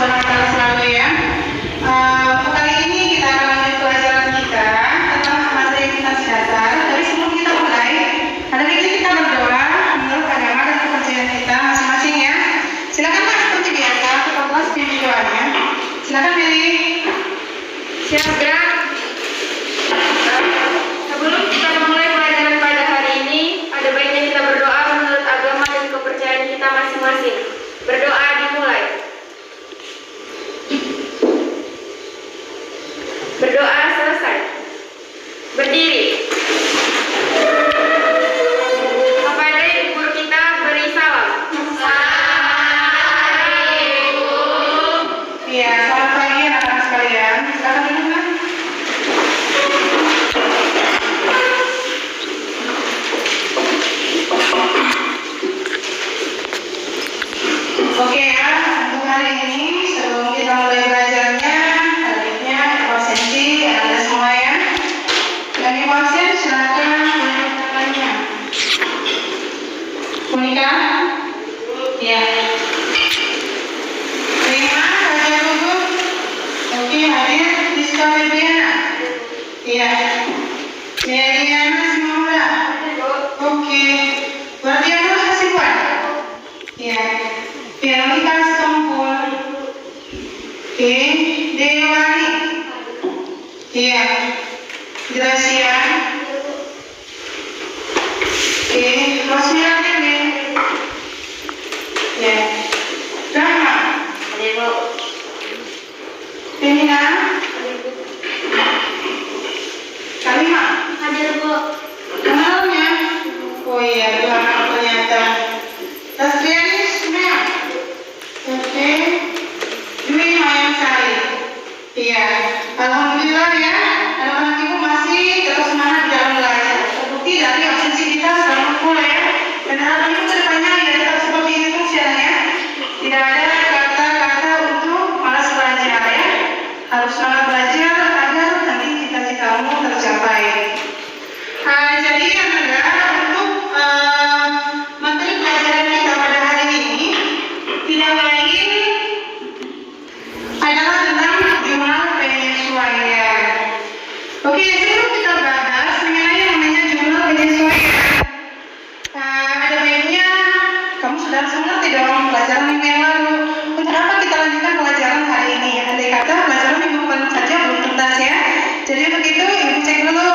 SWT selalu ya. Kali ini kita akan lanjut pelajaran kita tentang materi tentang dasar. Tapi sebelum kita mulai, ada baiknya kita berdoa menurut agama dan kepercayaan kita masing-masing ya. Silakan Pak, seperti biasa, kita kelas pimpin doanya. Silakan Meli. Siap gerak. Sebelum kita memulai pelajaran pada hari ini, ada baiknya kita berdoa menurut agama dan kepercayaan kita masing-masing. Berdoa dimulai. Berdoa selesai. Berdiri. Kepada guru kita beri salam. Assalamualaikum. Iya, selamat pagi anak-anak sekalian. Silakan duduk Mas. Oke ya, untuk hari ini sebelum kita mulai belajarnya, baiknya absensi Anda semua ya. Yang ibu absen silakan tunjuk tangannya. Monika? Ya. Rima, Raja Gugur? Oke, hadir. Rizka Febriana? Iya. Meliana Simula? Oke. Wardianul Hasibuan? Iya. Veronica Setompul? Oke. Dewani? Iya. Gracia? Oke. Rosmila Dewi? Iya. Rahma? Hadir, Bu. Femina? Kalimah? Hadir, Bu. Kenalnya? Oh iya, dua anak ternyata. Tasriani Smea? Oke. Dwi Mayansari? Iya. Alhamdulillah ya, anak-anak ibu masih tetap semangat dalam belajar. Terbukti dari absensi kita selama full ya. Dan harapan ibu kedepannya ya tetap seperti ini terus ya Nak, ya. Tidak ada kata-kata untuk malas belajar ya. Harus semangat belajar agar nanti cita-citamu tercapai. Jadi anak-anak untuk materi pelajaran kita pada hari ini tidak lain adalah tentang jumlah penyesuaian. Oke, sebelum kita bahas mengenai yang namanya jumlah penyesuaian, ada baiknya kamu sudah mengerti dong pelajaran minggu yang lalu. Untuk apa kita lanjutkan pelajaran hari ini? Andai kata pelajaran minggu kemarin saja belum tuntas ya. Jadi begitu, ibu cek dulu.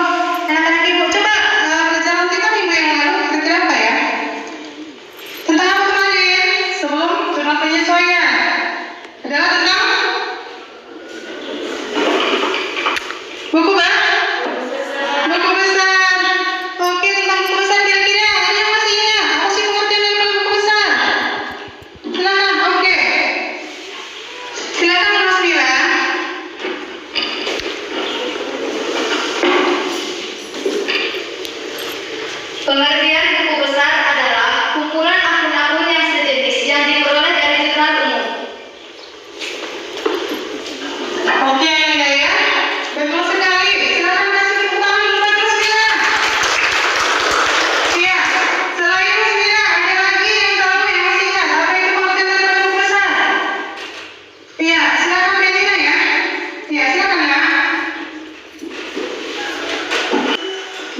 Anak-anak ibu coba pelajaran kita minggu yang lalu kira-kira apa ya? Tentang apa kemarin? Sebelum jumlah penyesuaian adalah tentang buku buku besar. Oke, tentang buku besar kira-kira ada yang masih ingat? Apa sih pengertian dari buku besar? Silakan. Oke. Silakan Mas Mila. Pengertian buku besar adalah kumpulan akun-akun yang sejenis yang diperoleh dari jurnal umum. Oke, ya. Betul sekali. Silakan kasih tepuk tangan untuk Mas Mila. Iya. Selain Mas Mila, ada lagi yang tahu yang masih ingat apa itu pengertian dari buku besar? Iya, silakan Betina ya. Iya, silakan ya.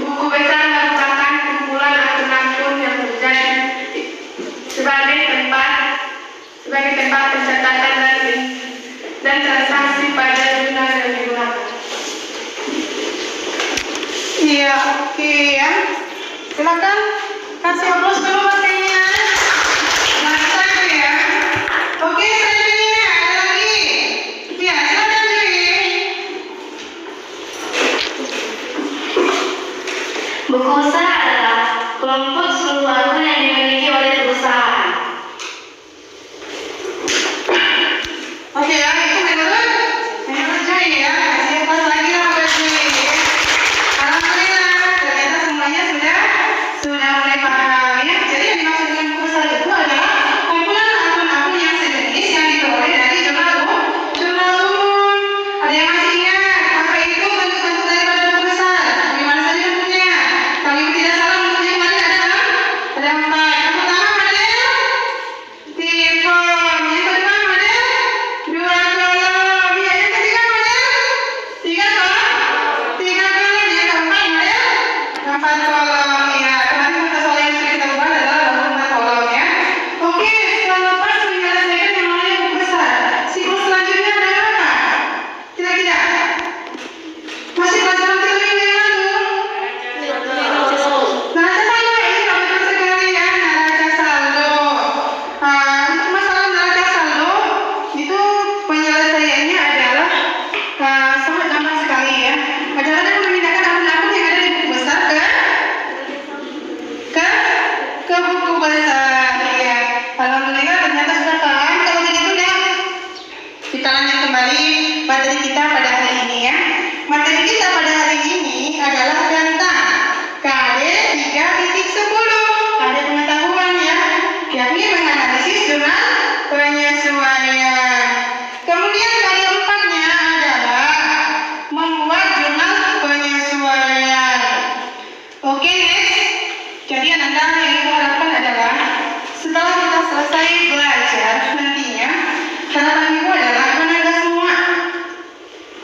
Buku besar merupakan kumpulan akun-akun yang terjadi sebagai tempat pencatatan dan transaksi pada jurnal yang digunakan. Iya, oke ya. Silakan kasih aplaus dulu buat Betina. Mantap ya. Oke, selain Betina ada lagi. Iya, silakan Dewi. Buku usaha adalah kelompok seluruh akun yang dimiliki oleh perusahaan. Oke ya, itu menurut Joy ya. Kasih aplaus lagi lah buat Joy. Alhamdulillah, ternyata semuanya sudah mulai paham ya. Jadi yang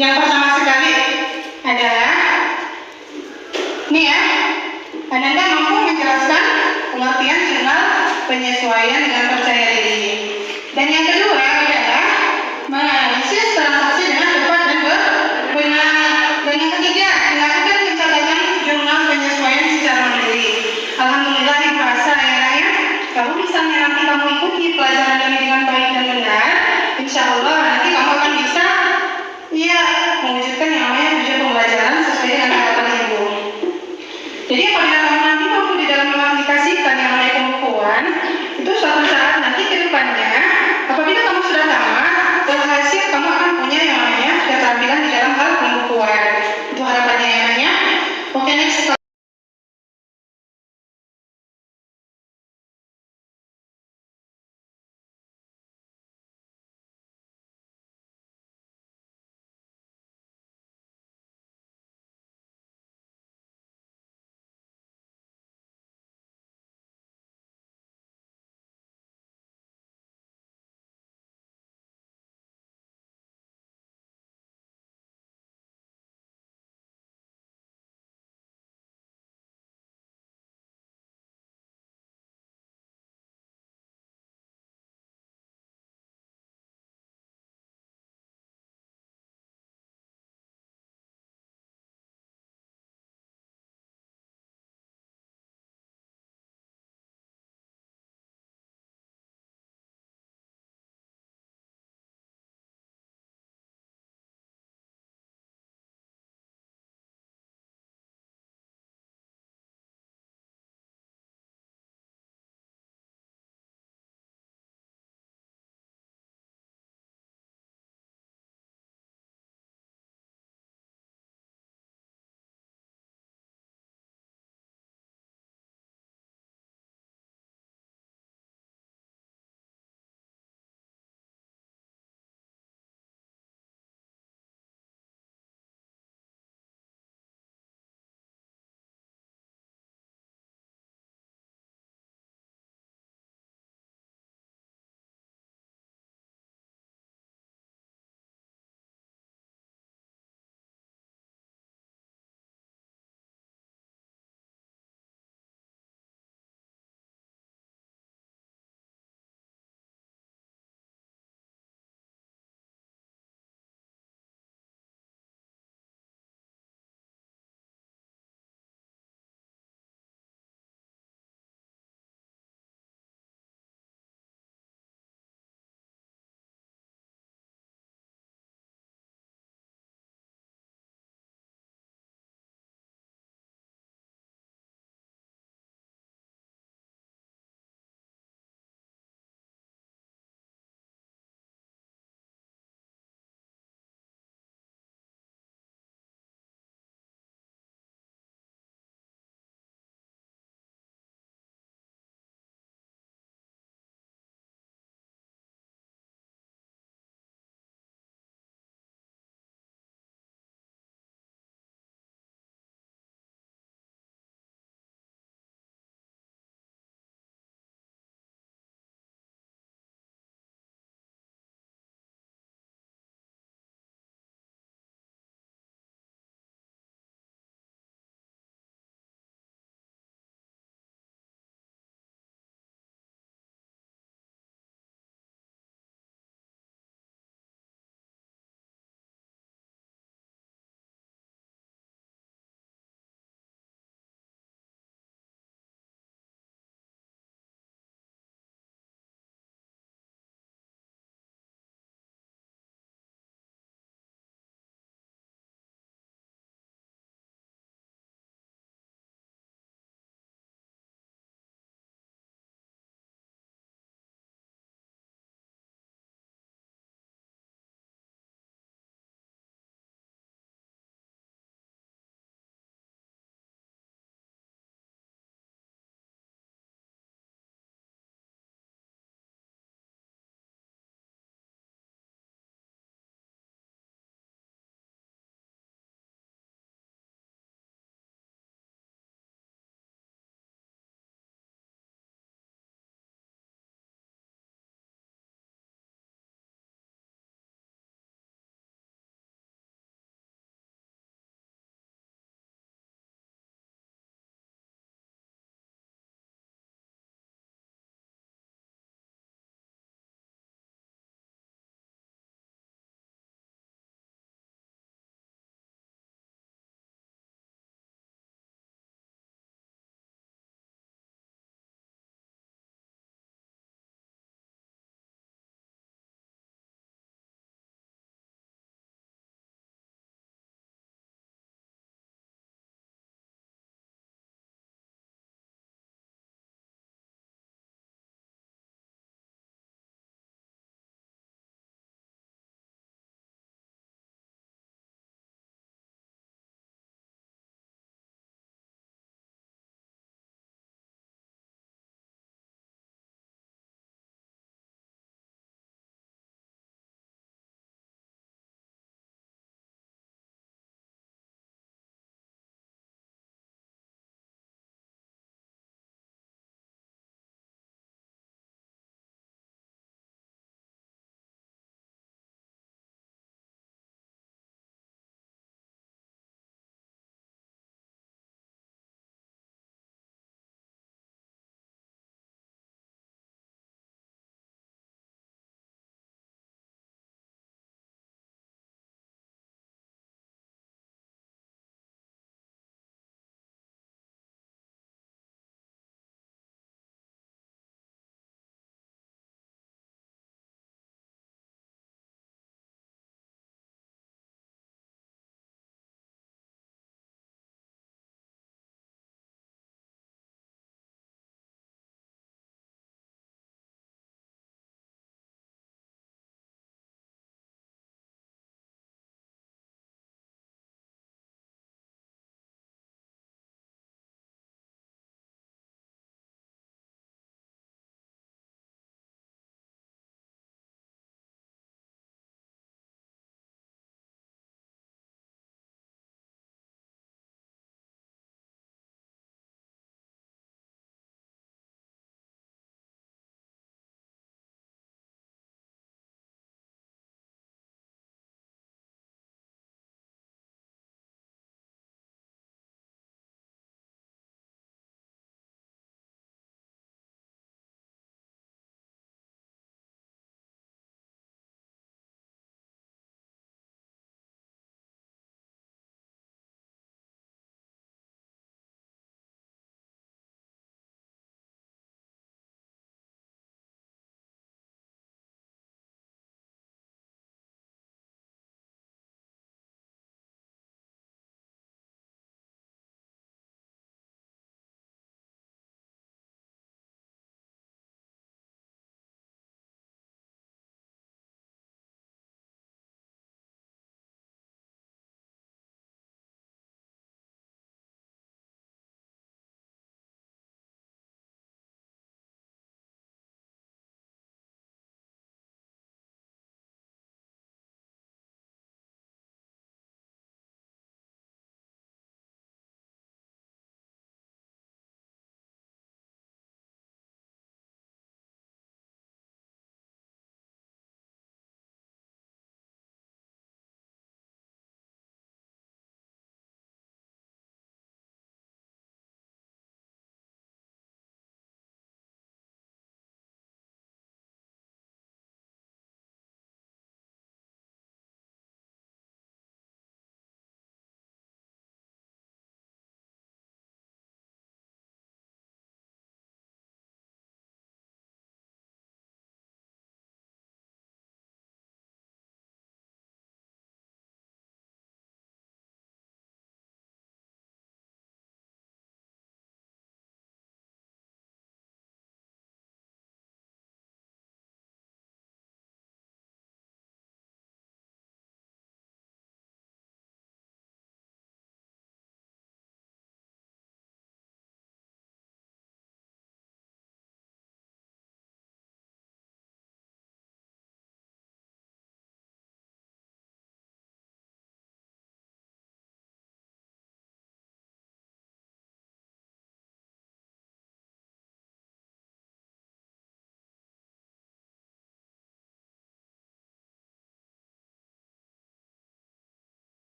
Yang pertama sekali adalah ini ya, Ananda mampu menjelaskan pengertian jurnal penyesuaian dengan percaya diri. Dan yang kedua adalah menganalisis transaksi dengan tepat dan benar. Dan yang ketiga, melakukan pencatatan jurnal penyesuaian secara mandiri. Alhamdulillah yang merasa ya, kalau misalnya nanti kamu ikuti pelajaran ini dengan baik dan benar, insya Allah nanti kamu akan bisa mewujudkan yang namanya tujuan pembelajaran sesuai dengan harapan ibu. Jadi apabila kamu nanti mampu di dalam mengaplikasikan yang namanya pembukuan, itu suatu saat nanti ke depannya, apabila kamu sudah tamat, berhasil kamu akan punya yang namanya keterampilan di dalam hal pembukuan. Itu harapannya ya, namanya. Oke, next.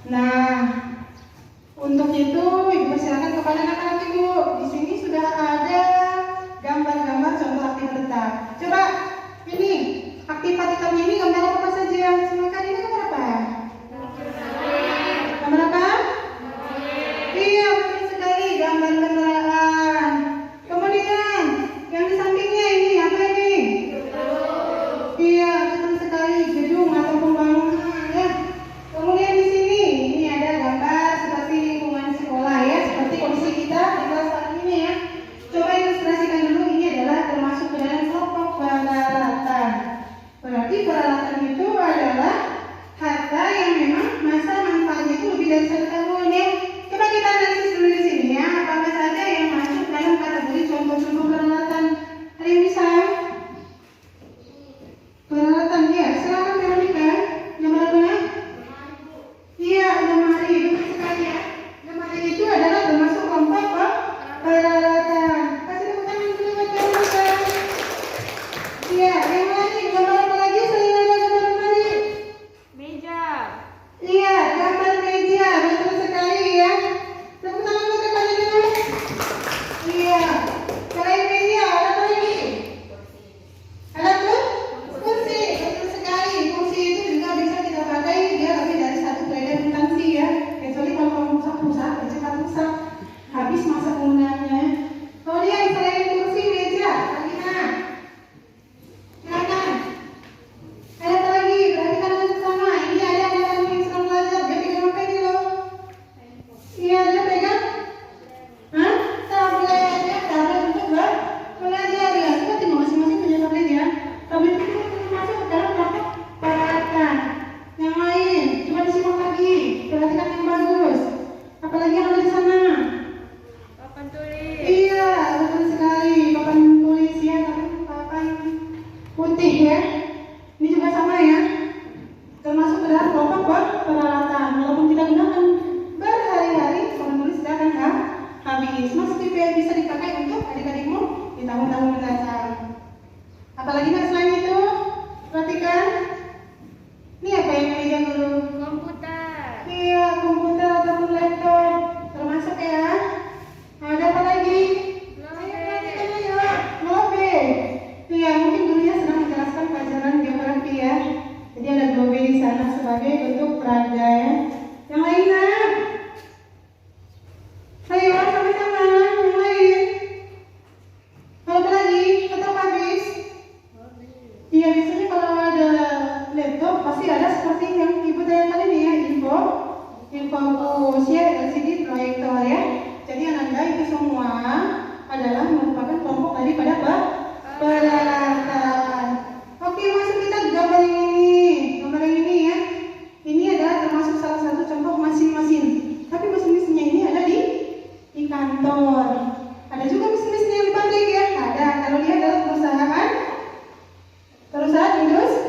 Nah, untuk itu Ibu persilakan kepada anak-anak Ibu. Di sini sudah ada gambar-gambar contoh aktivitas. Coba ini aktivitas ini gambar apa saja? Silakan, ini gambar apa? Gambar apa? Iya, betul sekali, gambar kendaraan. Kemudian yang di sampingnya ini apa ini? Iya, betul sekali, gedung ataupun bangunan ya. Kemudian di sini ini ada gambar seperti lingkungan sekolah ya, seperti kondisi kita di kelas saat ini ya. Coba ilustrasikan dulu, ini adalah termasuk ke dalam kelompok peralatan. Berarti peralatan itu adalah harta yang memang masa manfaatnya itu lebih dari 1 tahun ya. Coba kita analisis dulu di sini ya, apa saja yang masuk dalam kategori contoh-contoh peralatan. Ada yang bisa? Peralatan ya, silakan Veronica. Gambar apa? Iya, lemari, betul sekali ya. Lemari itu adalah termasuk kelompok peralatan. Kasih tepuk tangan dulu buat Veronica. Iya, yang lain gambar apa lagi selain ada gambar lemari? Meja. Iya, gambar meja, betul sekali ya. Tepuk tangan buat kepada dulu. Iya, selain meja ada apa lagi? Ada tuh? Kursi, betul sekali. Kursi itu juga bisa kita pakai, dia lebih dari 1 periode instansi ya. Kecuali kalau kamu rusak, cepat rusak. Habis masa penggunaannya. Kemudian selain kursi, meja, lagi mana? Silakan. Ada apa lagi? Perhatikan bersama. Ini ada anak-anak yang sedang belajar. Dia pegang apa ini loh? Iya, dia pegang? Hah? Tablet ya, tablet untuk belajar ya. Seperti masing-masing punya tablet ya. Tablet itu masuk ke dalam kelompok peralatan. Yang lain, coba disimak lagi. Perhatikan yang bagus. Apalagi yang ada di sana? Papan tulis. Iya, betul sekali. Papan tulis ya, tapi papan putih ya. Ini juga sama ya. Termasuk ke dalam kelompok peralatan. Walaupun tidak gunakan berhari-hari, papan tulis tidak akan habis. Masih bisa dipakai untuk adik-adikmu di tahun-tahun mendatang. Apalagi nak selain itu? Perhatikan. Ini apa yang meja dulu? Komputer. Iya, komputer ataupun laptop termasuk ya. Ada apa lagi? Ayo perhatikan ayo. Globe. Iya, mungkin gurunya sedang menjelaskan pelajaran geografi ya. Jadi ada globe di sana sebagai bentuk peraga ya. Yang lainnya? Ayo sama-sama. Yang lain? Apa lagi? Atau habis? Iya, biasanya kalau ada laptop pasti ada seperti yang ibu tanyakan ini ya, info fokus ya, LCD proyektor ya. Jadi Ananda itu semua adalah merupakan kelompok daripada peralatan. Oke, masuk kita ke gambar yang ini. Gambar yang ini ya. Ini adalah termasuk salah satu contoh mesin-mesin. Tapi mesin-mesinnya ini ada di kantor. Ada juga mesin-mesin yang di pabrik ya. Ada. Kalau dia adalah perusahaan industri.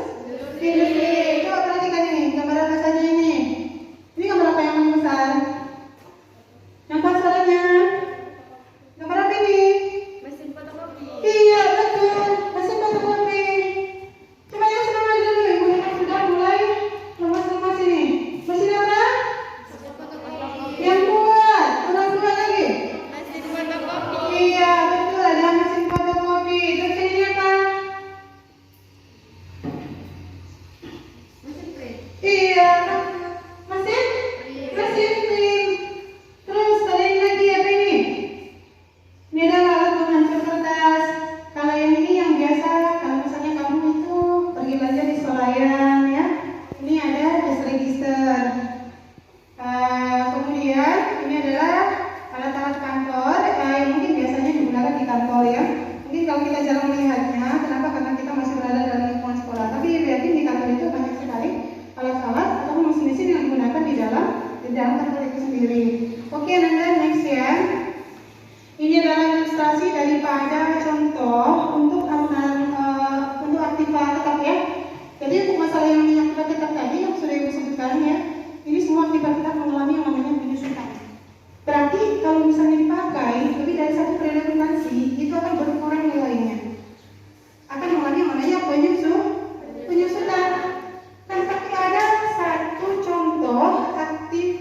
Coba perhatikan ini, gambar apa saja ini? Ini gambar apa yang paling besar? Yang pasarannya? Gambar apa ini? Mesin fotokopi. Iya, betul. Mesin fotokopi. Coba yang senang lagi dulu, ibu yang sudah mulai lemas-lemas ini. Mesin apa? Yang buat. Kurang dua lagi. Mesin fotokopi. Iya, betul. Ada mesin fotokopi. Terus ini apa? Iya, mesin print. Terus ada yang lagi apa ini? Ini adalah alat penghancur kertas. Kalau yang ini yang biasa, kalau misalnya kamu itu pergi belajar di swalayan ya, ini ada desk register. Kemudian ini adalah alat-alat kantor yang mungkin biasanya digunakan di kantor ya. Mungkin kalau kita jarang melihatnya, kenapa? Karena kita masih berada dalam lingkungan sekolah. Tapi yakin di kantor itu banyak sekali alat-alat atau mesin-mesin yang digunakan di dalam kantor itu sendiri. Oke, Nanda, next ya. Ini adalah ilustrasi daripada contoh untuk aktivitas tetap ya. Jadi untuk masalah yang aktivitas tetap tadi yang sudah ibu sebutkan ya, ini semua aktivitas tetap mengalami yang namanya penyusutan. Berarti kalau misalnya dipakai lebih dari 1 periode instansi, itu akan berkurang nilainya. Akan mengalami yang namanya penyusutan. Dan tapi ada satu contoh aktivitas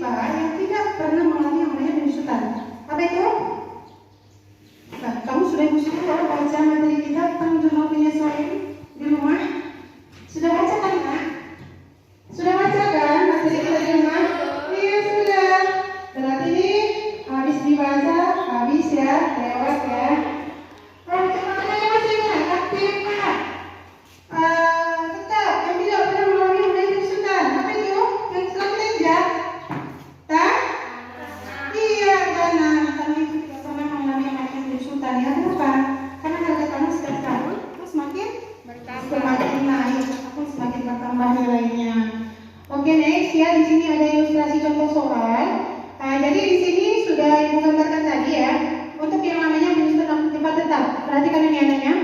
penyusutan. Jadi di sini sudah Ibu gambarkan tadi ya. Untuk yang namanya penyusutan tempat tetap, perhatikan ini anaknya.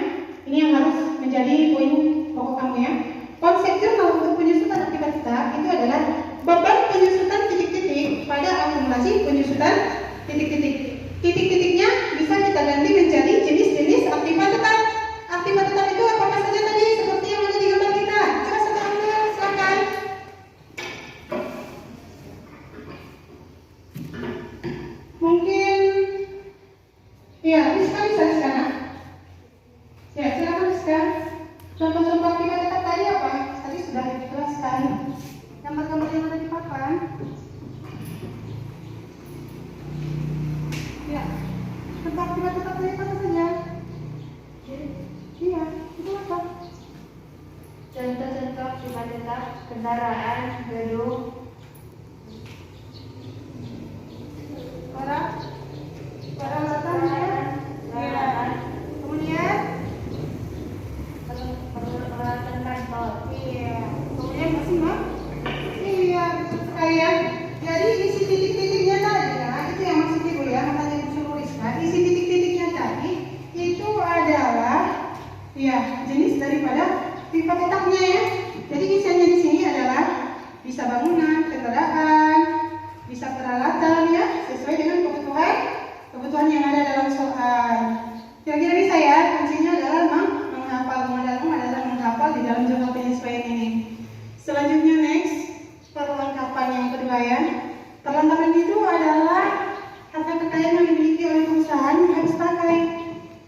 Ini yang harus menjadi poin pokok kamu ya. Konsep jurnal untuk penyusutan tempat tetap itu adalah beban penyusutan titik-titik pada akumulasi penyusutan titik-titik. Titik-titiknya bisa kita ganti menjadi jenis-jenis aktiva tetap. Aktiva tetap itu apa saja tadi? Seperti yang ada di gambar kita. Coba satu ambil, silakan. Mungkin, ya, Rizka bisa sekarang. Ya, silakan Rizka. Contoh-contoh aktiva tetap tadi apa? Tadi sudah dijelaskan. Gambar-gambar yang ada di papan. Ya, tentang aktiva tetap tadi apa saja? Iya, itu apa? Contoh-contoh aktiva tetap kendaraan, gedung, peralatan ya. Kemudian peralatan kantor. iya. Kemudian masih Mak? Iya, betul sekali ya. Jadi isi titik-titiknya tadi ya, itu yang maksud Ibu ya, makanya Ibu suruh Rizka. Isi titik-titiknya tadi itu adalah ya jenis daripada aktiva tetapnya ya. Jadi isinya di sini adalah bisa bangunan, kendaraan, bisa peralatan ya, sesuai dengan kebutuhan yang ada dalam soal. Kira-kira bisa ya, kuncinya adalah menghafal di dalam jurnal penyesuaian ini. Selanjutnya next, perlengkapan yang kedua ya. Perlengkapan itu adalah harta kekayaan yang dimiliki oleh perusahaan yang habis pakai.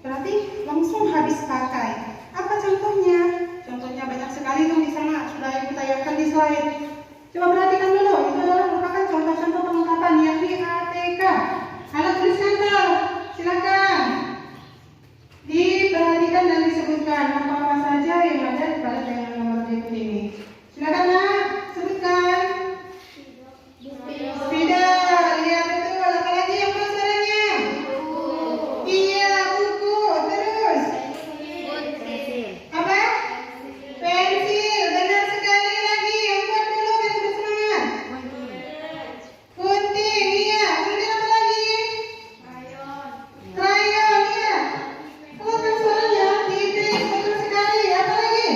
Berarti langsung habis pakai. Apa contohnya? Contohnya banyak sekali tuh di sana, sudah Ibu tayangkan di slide. Coba perhatikan dulu, itu adalah merupakan contoh-contoh perlengkapan yakni ATK, alat tulis kantor. Silakan diperhatikan dan disebutkan apa-apa saja yang ada pada tayangan nomor berikut ini. Silakan Nak, sebutkan. Spidol, iya betul. Apalagi yang suaranya? Iya, buku. Terus? Apa? Pensil, benar sekali lagi. Yang kuat dulu biar semangat. Gunting, iya. Kemudian apa lagi? Krayon, iya. Keluarkan suaranya. Tipis, betul sekali. Apa lagi?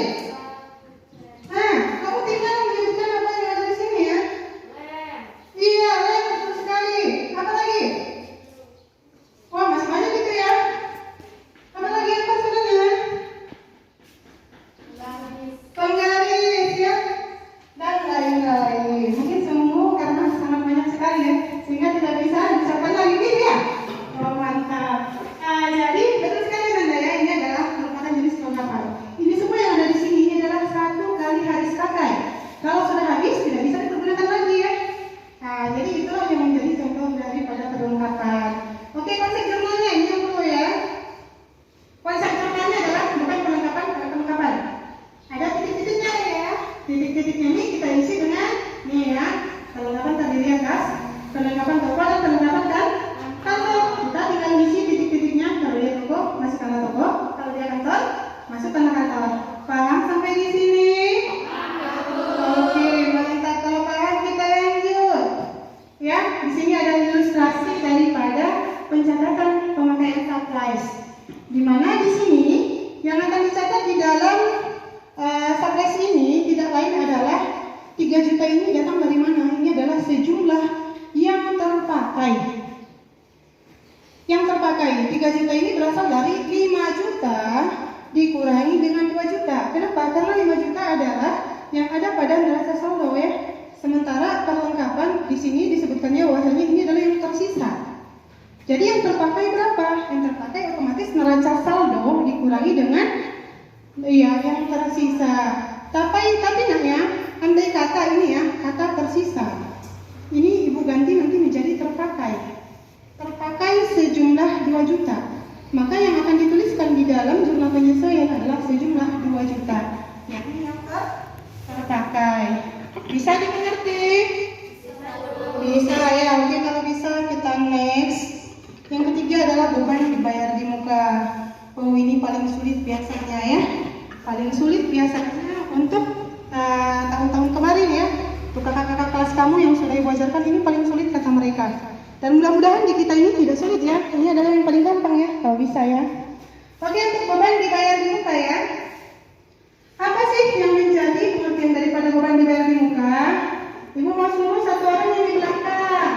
Kamu tinggal menyebutkan apa yang ada di sini ya. Iya, lem, betul sekali. Apa lagi? Wah, masih banyak gitu ya. Apa lagi apa suaranya? Penggaris ya, dan lain-lain. Mungkin semua karena sangat banyak sekali ya, sehingga tidak bisa diucapkan lagi gitu ya. Oh mantap. Jadi betul sekali Nanda ya, ini adalah merupakan jenis perlengkapan. Ini semua yang ada di sini ini adalah 1 kali habis pakai. Kalau sudah habis tidak bisa dipergunakan lagi ya. Jadi itulah yang menjadi contoh daripada perlengkapan. Oke, konsep jurnalnya ini yang perlu ya. Konsep jurnalnya adalah bukan perlengkapan. Ada titik-titiknya ya. Titik-titiknya ini kita isi dengan nih ya. Perlengkapan terdiri atas perlengkapan toko dan perlengkapan kantor. Kita tinggal isi titik-titiknya. Kalau dia toko, masukkanlah toko. Kalau dia kantor, masukkanlah kantor. Paham sampai di sini? Oke, mantap. Kalau paham kita lanjut. Ya, di sini ada ilustrasi daripada pencatatan pemakaian supplies. Di mana di sini yang akan dicatat di dalam supplies ini tidak lain adalah 3 juta ini datang dari mana? Ini adalah sejumlah yang terpakai. Yang terpakai 3 juta ini berasal dari 5 juta dikurangi dengan 2 juta. Kenapa? Karena 5 juta adalah yang ada pada neraca saldo ya. Sementara perlengkapan di sini disebutkannya bahwasanya ini adalah yang tersisa. Jadi yang terpakai berapa? Yang terpakai otomatis neraca saldo dikurangi dengan yang tersisa. Tapi nak ya, andai kata ini ya, kata tersisa. Ini Ibu ganti nanti menjadi terpakai. Terpakai sejumlah 2 juta. Maka yang akan dituliskan di dalam jurnal penyesuaian adalah sejumlah 2 juta. Yakni yang terpakai. Bisa dimengerti? Bisa ya. Oke, kalau bisa kita next. Yang ketiga adalah beban dibayar di muka. Oh, ini paling sulit biasanya ya. Paling sulit biasanya untuk tahun-tahun kemarin ya. Untuk kakak-kakak kelas kamu yang sudah Ibu ajarkan ini paling sulit kata mereka. Dan mudah-mudahan di kita ini tidak sulit ya. Ini adalah yang paling gampang ya, kalau bisa ya. Oke, untuk beban dibayar di muka ya. Apa sih yang menjadi pengertian daripada beban dibayar di muka? Ibu mau suruh satu orang yang di belakang.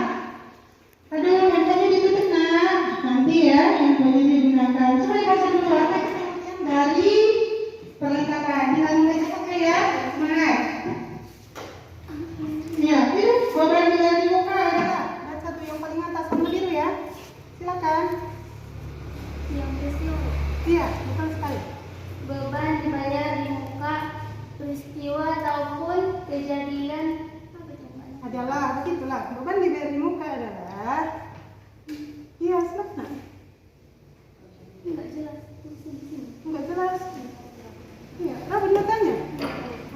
Aduh, handphonenya ditutup nak. Nanti ya, handphonenya digunakan. Coba dibaca dulu apa itu pengertian dari perlengkapan. Tinggal mulai cepat ya, semangat. Ya, itu beban dibayar di muka adalah satu yang paling atas warna biru ya. Silakan. Yang peristiwa. Iya, betul sekali. Beban dibayar di muka peristiwa ataupun kejadian apa itu, Mbak? Adalah begitulah. Beban dibayar di muka adalah iya, silakan. Enggak jelas tulisan di sini. Enggak jelas. Iya, benar tanya.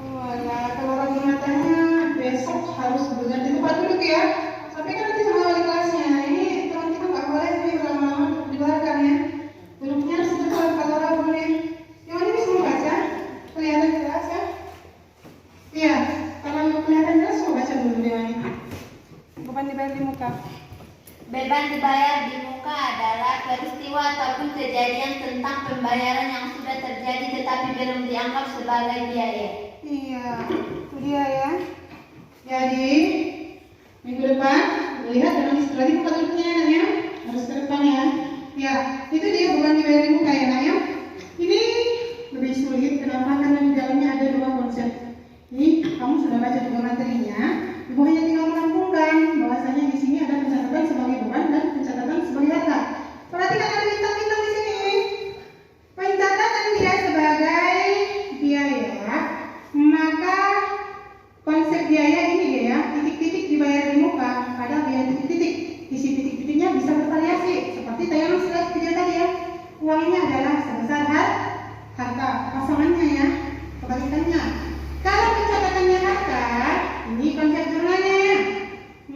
Oh ya, kalau ragu tanya besok harus berganti tempat duduk ya. Sampaikan nanti sama wali kelasnya. Ini teman kita nggak boleh nih berlama-lama di belakang ya. Duduknya harus dekat kalau ragu nih. Yang ini bisa membaca, kelihatan jelas ya. Iya, kalau kelihatan jelas coba baca dulu Dewan ini. Beban dibayar di muka. Beban dibayar di muka adalah peristiwa ataupun kejadian tentang pembayaran yang sudah terjadi tetapi belum dianggap sebagai biaya. Iya, itu dia ya. Jadi minggu depan lihat dengan istilah muka duduknya ya, harus ke depan ya. Ya, itu dia beban dibayar di muka ya nak ya. Ini lebih sulit kenapa? Karena di dalamnya ada dua konsep. Ini kamu sudah baca juga materinya. Ibu hanya tinggal merampungkan bahwasanya di sini ada pencatatan sebagai beban dan pencatatan sebagai harta. Perhatikan ada bintang-bintang di sini. Pencatatan dia sebagai biaya, maka konsep biaya ini dia ya, titik-titik dibayar di muka, ada biaya titik-titik. Isi titik-titiknya bisa bervariasi, seperti tayangan slide video tadi ya. Uangnya adalah sebesar harta, pasangannya ya, kebalikannya. Kalau pencatatannya harta, ini konsep jurnalnya,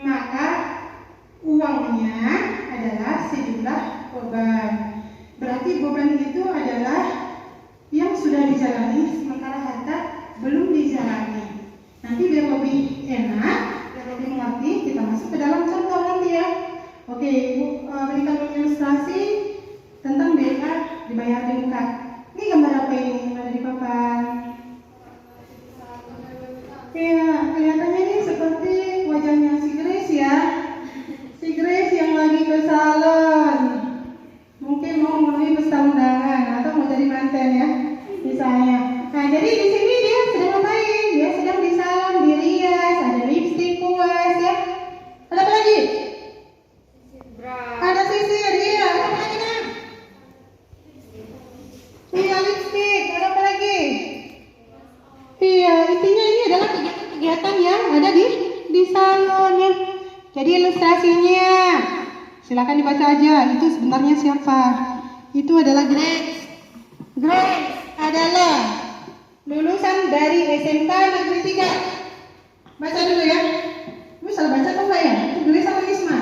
maka uangnya adalah sejumlah beban. Berarti beban itu adalah yang sudah dijalani, sementara harta belum dijalani. Nanti biar lebih enak, biar lebih mengerti, kita masuk ke dalam contoh nanti ya. Oke, Ibu berikan ilustrasi tentang biaya dibayar di muka. Ini gambar apa ini yang ada di papan? Iya, kelihatannya ini seperti wajahnya si Grace ya. Si Grace yang lagi ke salon. Mungkin mau memenuhi peserta undangan atau mau jadi manten ya, misalnya. Nah, jadi di sini dia sedang ngapain? Dia sedang di salon, dirias, ada lipstik, kuas ya. Ada apa lagi? Ada sisir, iya. Ada apa lagi nak? Iya, lipstik. Ada apa lagi? Iya, intinya ini adalah kegiatan yang ada di salon ya. Jadi ilustrasinya, silakan dibaca aja. Itu sebenarnya siapa? Itu adalah Grace. Grace adalah lulusan dari SMK Negeri 3. Baca dulu ya. Lu salah baca atau enggak ya? Itu Grace atau Isma?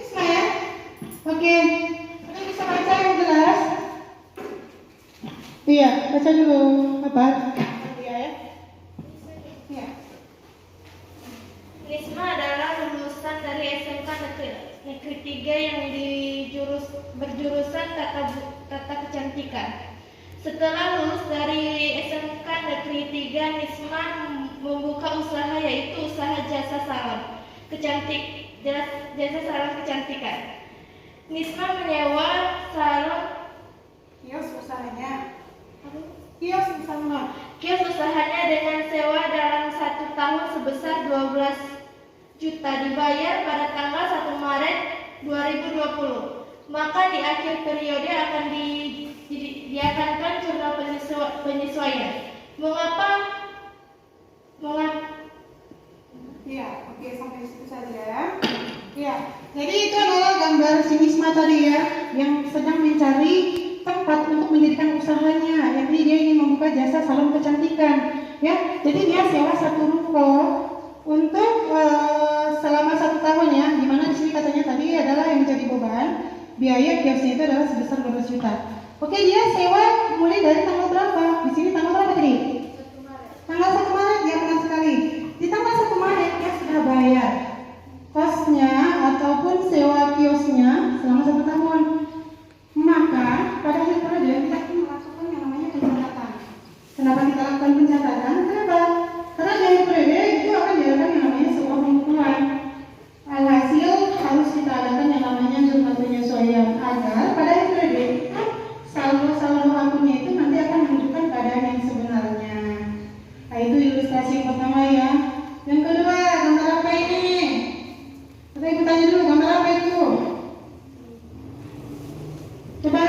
Isma ya. Oke. Kalian bisa baca yang jelas? Iya, baca dulu. Apa? Risma adalah lulusan dari SMK Negeri 3 yang berjurusan tata kecantikan. Setelah lulus dari SMK Negeri 3, Nisma membuka usaha yaitu usaha jasa salon kecantikan. Nisma menyewa salon Kios usahanya. Kios usaha. Kios usahanya dengan sewa dalam 1 tahun sebesar 12 juta dibayar pada tanggal 1 Maret 2020. Maka di akhir periode akan diadakan jurnal penyesuaian. Mengapa? Iya, oke, sampai situ saja. Iya, jadi itu adalah gambar si Nisma tadi ya, yang sedang mencari tempat untuk mendirikan usahanya. Jadi dia ingin membuka jasa salon kecantikan. Ya, jadi dia sewa satu ruko untuk selama 1 tahun ya. Dimana di sini katanya tadi adalah yang menjadi beban biaya kiosnya itu adalah sebesar 12 juta. Oke, dia sewa mulai dari tanggal berapa? Di sini tanggal berapa tadi? 1 Maret. Tanggal 1 Maret, ya benar sekali. Di tanggal 1 Maret dia sudah sewa kiosnya selama 1 tahun. Maka pada akhir periode kita akan melakukan yang namanya pencatatan. Kenapa kita lakukan pencatatan? Kenapa? Karena di akhir periode itu akan diadakan yang namanya sebuah pengumpulan. Alhasil harus kita adakan yang namanya jurnal penyesuaian agar pada akhir periode saldo akunnya itu nanti akan menunjukkan keadaan yang sebenarnya. Nah, itu ilustrasi yang pertama ya. Yang kedua, gambar apa ini? Kita ibu tanya dulu, gambar apa itu? Coba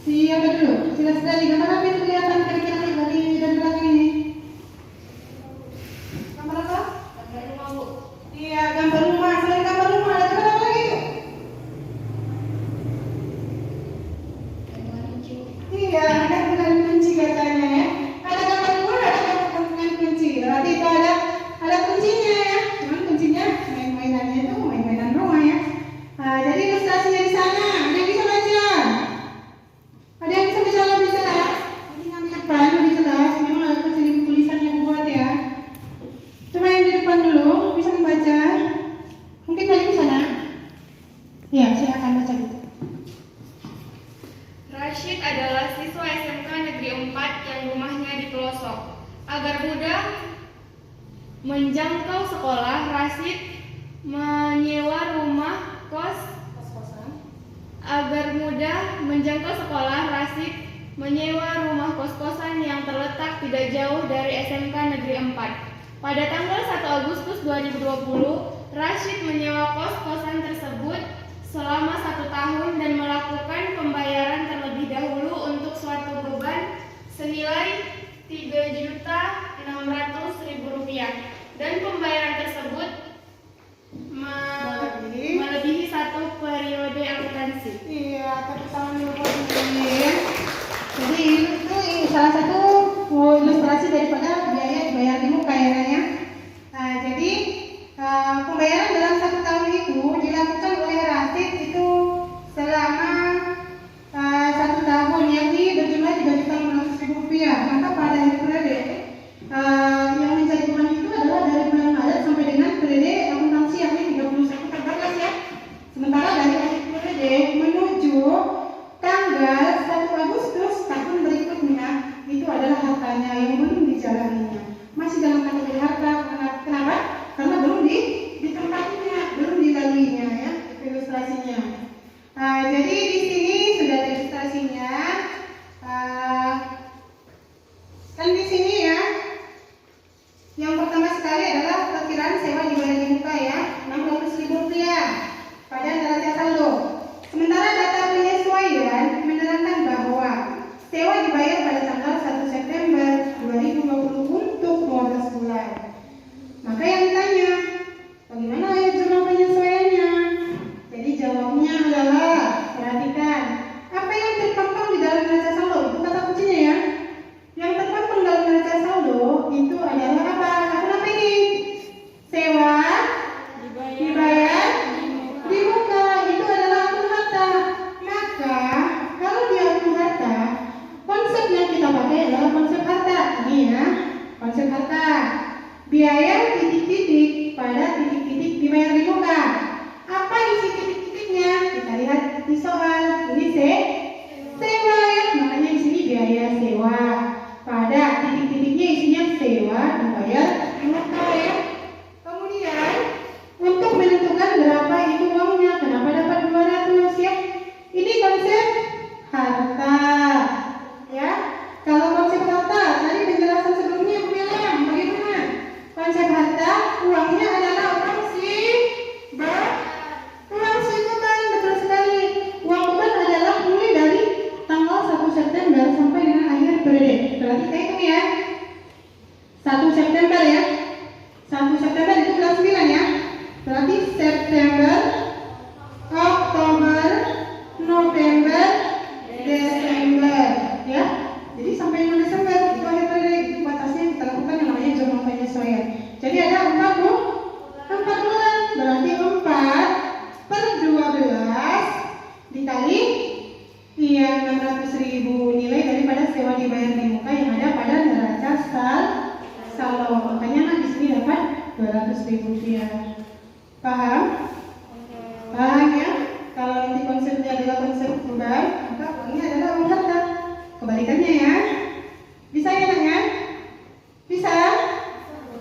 siapa dulu? Jelas-jelas gambar apa itu kelihatan kira-kira dari belakang ini? Gambar apa? Gambar rumah, Bu. Iya, gambar rumah. Selain gambar rumah, ada gambar apa lagi? Gantungan kunci, Bu. Iya, ada gantungan kunci katanya ya. Ada gambar rumah, ada gantungan kunci. Berarti itu ada kuncinya ya. Cuman kuncinya main-mainannya itu main-mainan rumah ya. Nah, jadi ilustrasinya di sana. Ada yang bisa baca? Ada yang bisa baca lebih jelas? Ini yang di depan lebih jelas. Memang ada kecil tulisan yang buat ya. Coba yang di depan dulu bisa membaca. Mungkin balik ke sana. Iya, silakan baca gitu. Rashid adalah siswa SMK Negeri 4 yang rumahnya di pelosok. Agar mudah menjangkau sekolah, Rashid menyewa rumah kos. Agar mudah menjangkau sekolah, Rashid menyewa rumah kos-kosan yang terletak tidak jauh dari SMK Negeri 4. Pada tanggal 1 Agustus 2020, Rashid menyewa kos-kosan tersebut selama 1 tahun dan melakukan pembayaran terlebih dahulu untuk suatu beban senilai Rp3.600.000 dan pembayaran tersebut melebihi 1 periode akuntansi. Iya, tepuk tangan dulu buat ini. Jadi itu salah satu ilustrasi daripada biaya dibayar di muka ya Naya. Nah, jadi pembayaran dalam 1 tahun itu dilakukan oleh Rashid itu selama 1 tahun, yakni berjumlah Rp3.600.000. Maka pada akhir periode yang menjadi beban itu adalah dari bulan Maret sampai dengan periode akuntansi yakni 31/12 ya. Sementara dari akhir periode menuju tanggal 1 Agustus tahun berikutnya itu adalah hartanya yang belum dijalaninya. Masih dalam kategori harta. Kenapa? Karena belum ditempatinya, belum dilaluinya ya, ilustrasinya. Jadi di sini sudah ada ilustrasinya. Kan di sini ya. Yang pertama sekali adalah perkiraan sewa dibayar di muka ya, Rp600.000 pada neraca saldo. Sementara data penyesuaian menerangkan bahwa sewa dibayar pada tanggal 1 September 2020 untuk 12 bulan. Maka yang ditanya, bagaimana ya jumlah penyesuaiannya? Jadi jawabnya adalah, perhatikan, apa yang terpampang di dalam neraca saldo? Itu kata kuncinya ya. Yang terpampang dalam neraca saldo itu adalah apa? Apa ini? Sewa dibayar di muka, itu adalah akun harta. Maka kalau di akun harta, konsep yang kita pakai adalah konsep harta. Ini ya, konsep harta. Biaya titik-titik pada titik-titik dibayar di muka. Apa isi titik-titiknya? Kita lihat di soal. Ini sewa ya, makanya di sini biaya sewa. Pada titik-titiknya isinya sewa dibayar di muka ya. Kemudian untuk menentukan berapa itu uangnya, kenapa dapat 200 ya? Ini konsep harta ya. Kalau konsep harta tadi penjelasan sebelumnya bilang bagaimana? Konsep harta uangnya adalah uang beban, betul sekali. Uang beban adalah mulai dari tanggal 1 September sampai dengan akhir periode. Berarti kita hitung ya. 1 September ya. 1 September itu bulan 9 ya. Berarti September, Oktober, November, Desember ya. Jadi sampai dengan Desember itu akhir periode, itu batasnya kita lakukan yang namanya jumlah penyesuaian. Jadi ada 4 bulan, berarti 4/12 dikali 600.000 nilai daripada sewa dibayar di muka yang ada pada neraca saldo. Makanya di sini dapat Rp200.000. Paham? beban, maka uangnya adalah uang harta. Kebalikannya ya. Bisa ya nak? Bisa?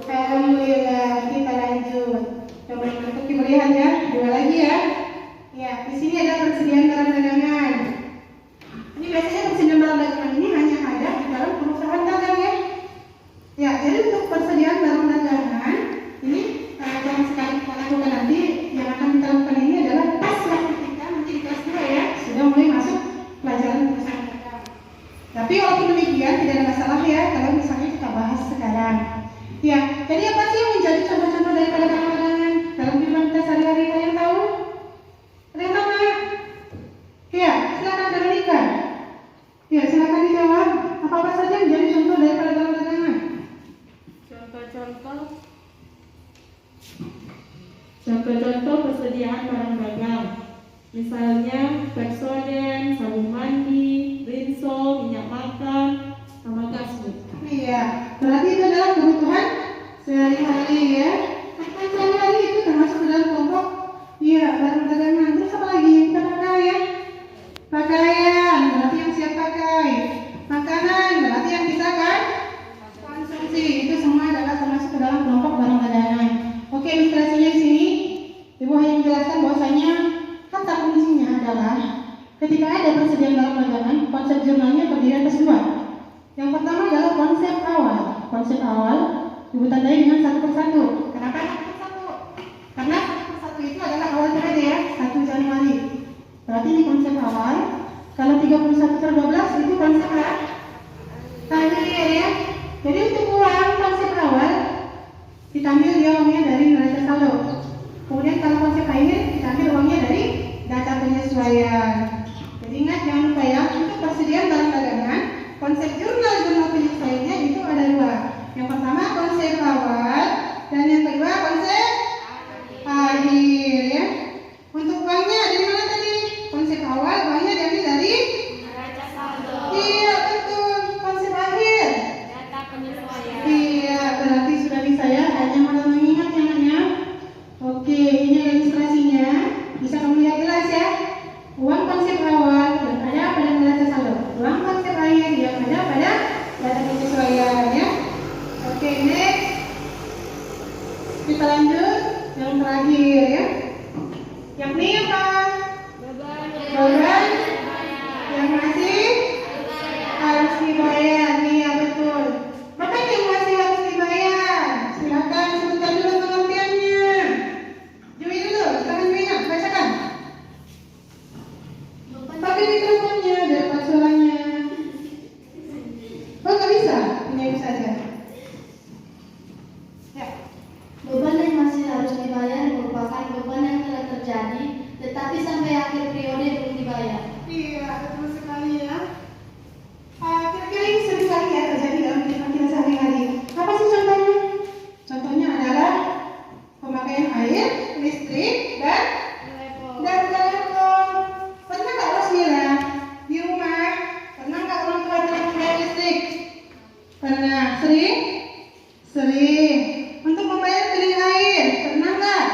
Alhamdulillah, kita lanjut. Coba untuk melihat ya, dua lagi ya. Ya, di sini ada persediaan barang dagangan. Ini biasanya persediaan barang dagangan ini hanya ada di dalam perusahaan dagang ya. Ya, jadi untuk persediaan barang dagangan ini yang sekali kita lakukan nanti, yang akan kita lakukan ini adalah pas waktu kita nanti di kelas 2 ya, sudah mulai masuk pelajaran perusahaan dagang. Tapi walaupun demikian tidak ada masalah ya kalau misalnya kita bahas sekarang. Ya, jadi apa sih yang menjadi contoh-contoh daripada barang dagangan dalam kehidupan kita sehari-hari, kalian tahu? Ada yang tahu nggak? Ya, silakan Veronica. Ya, silakan dijawab. Apa saja yang menjadi contoh daripada barang dagangan? Contoh-contoh persediaan barang dagang, misalnya Pepsodent, sabun mandi, rinso, minyak makan, sama gas. Iya, berarti itu adalah kebutuhan sehari-hari ya. Kebutuhan sehari-hari itu termasuk dalam kelompok barang dagangan. Terus apa lagi yang kita pakai ya? Pakaian, berarti yang siap pakai. Makanan, berarti yang kita kan konsumsi. Itu semua adalah termasuk ke dalam kelompok barang dagangan. Oke, ilustrasinya di sini. Ibu hanya menjelaskan bahwasanya kata kuncinya adalah ketika ada persediaan barang dagangan, konsep jurnalnya terdiri atas dua. Yang pertama adalah konsep awal. Konsep awal ibu tandai dengan satu persatu. Kenapa satu persatu? Karena satu persatu itu adalah awal periode ya, 1 Januari. Berarti ini konsep awal. Kalau 31/12 itu konsep akhir ya. Jadi untuk uang konsep awal kita ambil dia uangnya dari neraca saldo. Kemudian kalau konsep akhir kita ambil uangnya dari data penyesuaian. Jadi ingat jangan lupa ya, untuk persediaan barang dagangan, konsep jurnal penyesuaiannya itu ada dua. Yang pertama konsep awal dan yang kedua konsep akhir ya. Untuk uangnya dari mana tadi? Konsep awal uangnya diambil dari Neraca saldo. iya betul. Konsep akhir Data penyesuaian. iya, berarti sudah bisa ya, hanya malah mengingat ya namanya. Oke, ini ilustrasinya. Bisa kamu lihat jelas ya. Uang konsep awal yang ada pada neraca saldo. Uang konsep akhir yang ada pada data penyesuaian ya. Oke, next. Kita lanjut yang terakhir ya. Yakni apa? Beban yang masih harus dibayar. Iya betul. Beban yang masih harus dibayar. Silakan sebutkan dulu pengertiannya. Jui dulu, silakan Jui, bacakan. Pakai mikrofonnya, dapat suaranya. Oh nggak bisa, punya ibu saja. Ya. Beban yang masih harus dibayar merupakan beban yang telah terjadi, tetapi sampai akhir periode belum dibayar. Iya, betul sekali ya. Kira-kira ini sering kali ya terjadi dalam kehidupan kita sehari-hari. Apa sih contohnya? Contohnya adalah pemakaian air, listrik, dan telepon. Pernah nggak Rosmila di rumah? Pernah nggak orang tua membayar listrik? Pernah. Sering? Sering. Untuk membayar bill air, pernah nggak?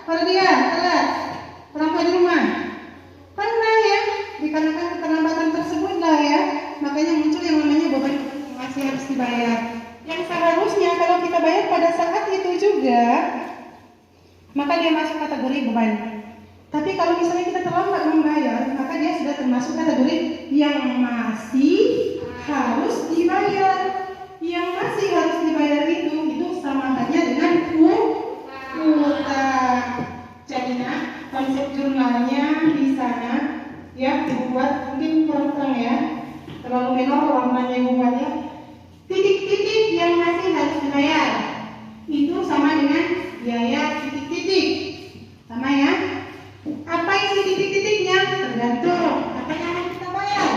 Kalau dia telat, orang tua di rumah? Pernah ya. Dikarenakan keterlambatan tersebut lah ya, makanya muncul yang namanya beban yang masih harus dibayar. Yang seharusnya kalau kita bayar pada saat itu juga, maka dia masuk kategori beban. Tapi kalau misalnya kita terlambat membayar, maka dia sudah termasuk kategori yang masih harus dibayar. Yang masih harus dibayar itu sama halnya dengan utang. Jadi konsep jurnalnya di sana ya dibuat mungkin kurang terang ya, terlalu menor warnanya buatnya. Titik-titik yang masih harus dibayar itu sama dengan biaya titik-titik, sama ya. Apa isi titik-titiknya? Tergantung apa yang akan kita bayar.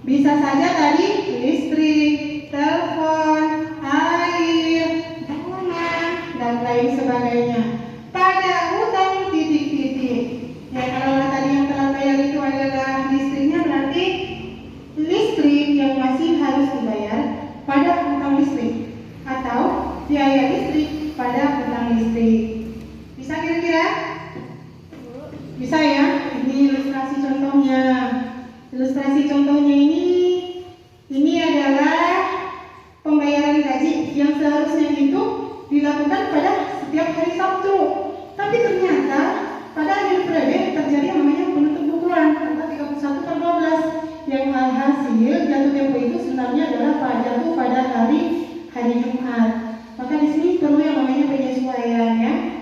Bisa saja tadi listrik, telepon, air, bangunan, dan lain sebagainya. Pada utang titik-titik, ya kalau tadi yang telah bayar itu adalah listriknya, berarti listrik yang masih harus dibayar pada utang listrik atau biaya listrik pada utang listrik. Bisa kira-kira? Bisa ya? Ini ilustrasi contohnya. kasih contohnya ini adalah pembayaran gaji yang seharusnya itu dilakukan pada setiap hari Sabtu. Tapi ternyata pada akhir periode terjadi yang namanya penutup bukuan tanggal 31/12 yang alhasil jatuh tempo itu sebenarnya adalah jatuh pada hari Jumat. Maka di sini perlu yang namanya penyesuaian ya.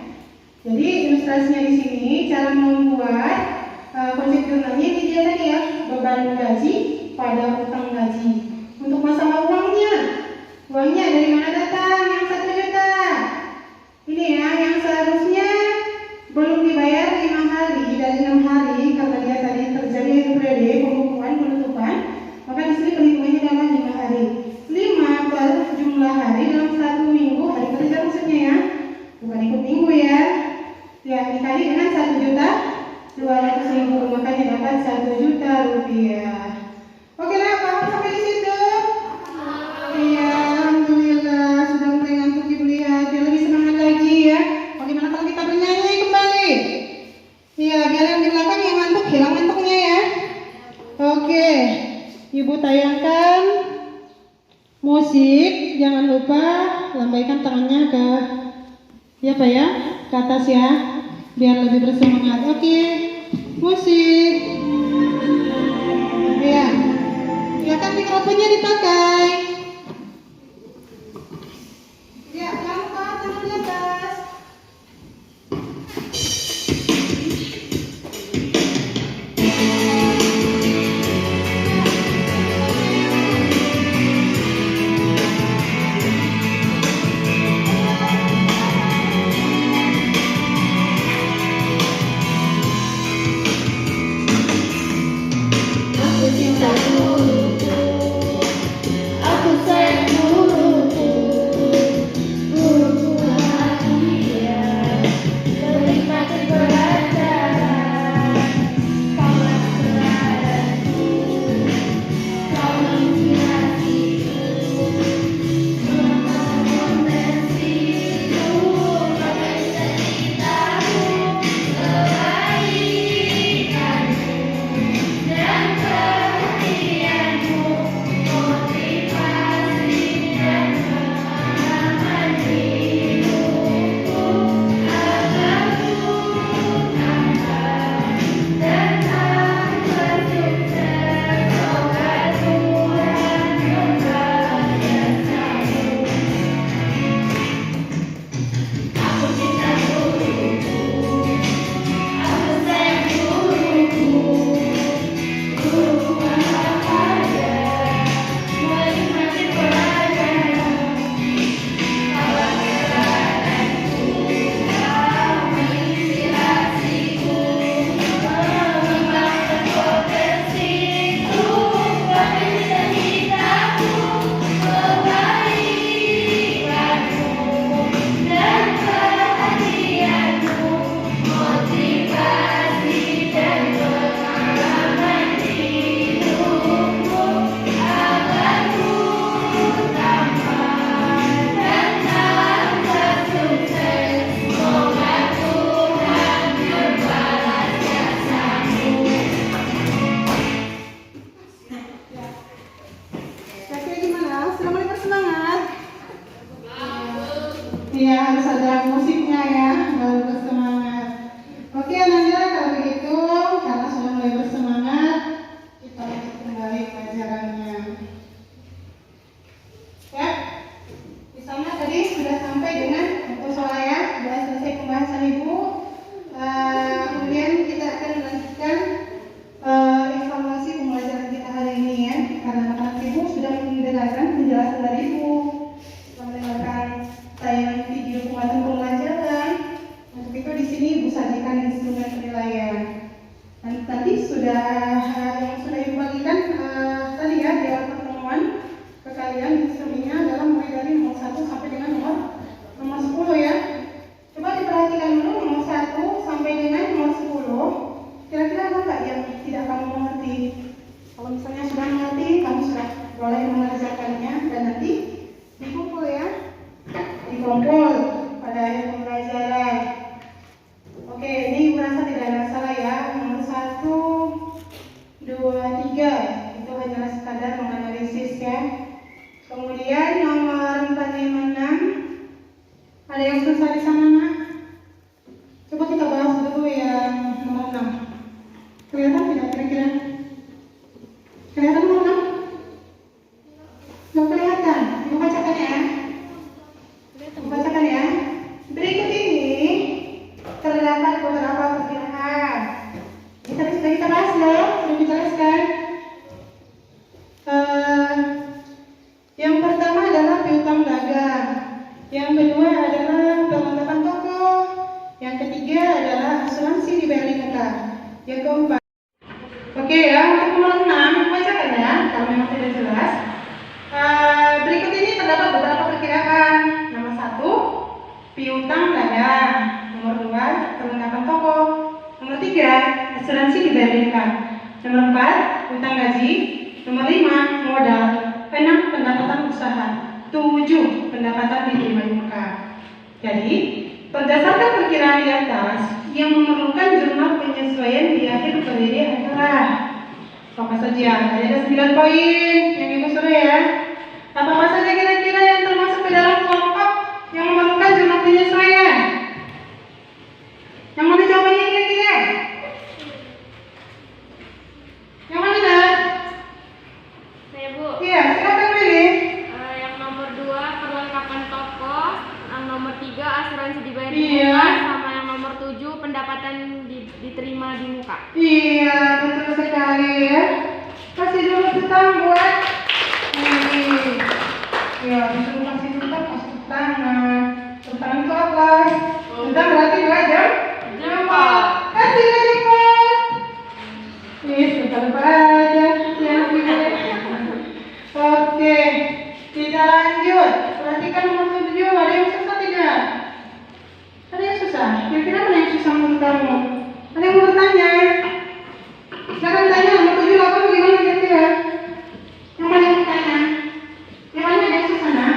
Jadi ilustrasinya di sini cara membuat konsep jurnalnya ini dia tadi ya, beban gaji pada utang gaji. Untuk masalah uangnya dari mana datang yang 1 juta? Ini ya, yang seharusnya belum dibayar 5 hari dari 6 hari karena dia tadi terjadi periode pembukuan penutupan. Maka di sini perhitungannya adalah 5 hari. 5 per jumlah hari dalam 1 minggu, hari kerja maksudnya ya, bukan ikut minggu ya. Ya, dikali dengan 1.200.000, makanya dapat 1 juta rupiah. Oke lah, paham sampai di situ? Iya, alhamdulillah sudah mulai ngantuk Ibu lihat. Biar lebih semangat lagi ya. Bagaimana kalau kita bernyanyi kembali? Iya, biar yang di belakang yang ngantuk hilang ngantuknya ya. Oke, Ibu tayangkan musik. Jangan lupa lambaikan tangannya ke Pak ya, ke atas ya, biar lebih bersemangat. Oke, musik. Ya, silakan mikrofonnya dipakai. Ya, jangan lupa tangan di atas. Aku cinta guruku, aku sayang guruku, guruku bahagia, menikmati pelajaran. Kaulah teladanku, kau inspirasiku, mengontensiku, bagai ceritaku, kebaikanmu dan perhatianmu, motivasi dan pengalaman hidupku, agar ku tambah dan tambah sukses. Semoga Tuhan membalas jasamu. Aku cinta guruku, aku sayang guruku, guruku bahagia, menikmati pelajaran. Kaulah teladanku, kau inspirasiku, mengembangkan potensiku, bagai cita-citaku, kebaikanmu dan perhatianmu, motivasi dan pengalaman hidupku, agar ku tambah dan tambah sukses. Semoga Tuhan membalas jasamu. Kira-kira gimana? Sudah mulai bersemangat? Iya, harus ada musiknya ya, baru bersemangat. Oke, Nanda, kalau begitu, karena sudah mulai bersemangat, kita lanjut kembali pelajarannya. Ya, di sana tadi sudah sampai dengan musola ya, sudah selesai pembahasan Ibu. Kemudian kita akan melanjutkan evaluasi pembelajaran kita hari ini ya, karena anak-anak Ibu sudah mendengarkan penjelasan dari Ibu, sudah mendengarkan tayangan video penguatan pembelajaran. Untuk itu di sini Ibu sajikan instrumen penilaian. Dan tadi sudah yang sudah Ibu bagikan tadi ya di awal pertemuan ke kalian instrumennya adalah mulai dari nomor 1 sampai dengan nomor 10 ya. Coba diperhatikan dulu nomor 1 sampai dengan nomor 10. Kira-kira ada nggak yang tidak kamu mengerti? Kalau misalnya sudah mengerti, kamu sudah boleh mengerjakannya dan nanti dikumpul ya, dikumpul pada akhir pembelajaran. Oke, ini Ibu rasa tidak ada masalah ya. Nomor 1, 2, 3. nomor 6. Kelihatan tidak kira-kira? Kelihatan nomor 6? Nggak kelihatan. Ibu bacakan ya. Ibu bacakan ya. Berikut ini terdapat beberapa perkiraan. Ini tadi sudah kita bahas loh, sudah dijelaskan. Yang pertama adalah piutang dagang. Yang kedua adalah perlengkapan toko. Yang ketiga adalah asuransi dibayar di muka. Yang keempat. Oke ya, untuk nomor 6 bacakan ya, kalau memang tidak jelas. Berikut ini terdapat beberapa perkiraan. Nomor 1, piutang dagang. Nomor 2, perlengkapan toko. Nomor 3, asuransi dibayar di muka. Nomor 4, utang gaji. Nomor 5, modal. 6, pendapatan usaha. 7, pendapatan diterima di muka. Jadi, berdasarkan perkiraan di atas, yang memerlukan jurnal penyesuaian di akhir periode adalah apa saja? Ada 9 poin yang Ibu suruh ya. Apa saja kira-kira yang termasuk ke dalam kelompok yang memerlukan jurnal penyesuaian? Yang mana jawabannya kira-kira? Yang mana? Saya Bu. Iya, silakan pilih. Yang nomor 2 perlengkapan toko, yang nomor 3 asuransi dibayar di Iya. muka, sama yang nomor 7 pendapatan diterima di muka. Iya, betul sekali ya. Kasih dulu tutang buat ini. Ya, disuruh kasih tutang, kasih tutang. Nah, tutang itu apa? Tutang berarti 2 jam? Jempol. Kasih 2 jempol. Ih, lupa aja. Ya, oke, kita lanjut. Perhatikan nomor 7. Ada yang susah tidak? Ada yang susah? Kira-kira mana yang susah menurut kamu? Ada yang mau bertanya? Silakan tanya, nomor 7 apa bagaimana kira-kira? Yang mana yang bertanya? Yang mana yang susah nak?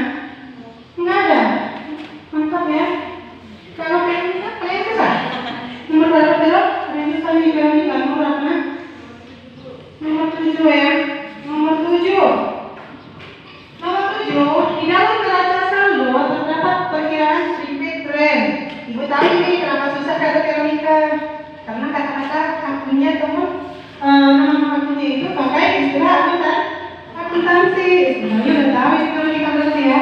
Enggak ada? Mantap ya. Kalau pengen apa yang susah? Nomor berapa? Ada yang susah nih, kira-kira nomor berapa? Nomor 7 ya. Nomor 7. Nomor 7, di dalam neraca saldo terdapat perkiraan prepaid trend. Ibu tahu ini kenapa susah kata Veronica? Karena kata-kata akunnya teman nama akunnya itu pakai istilah akuntansi. Sebenarnya udah tahu itu Veronica berarti ya.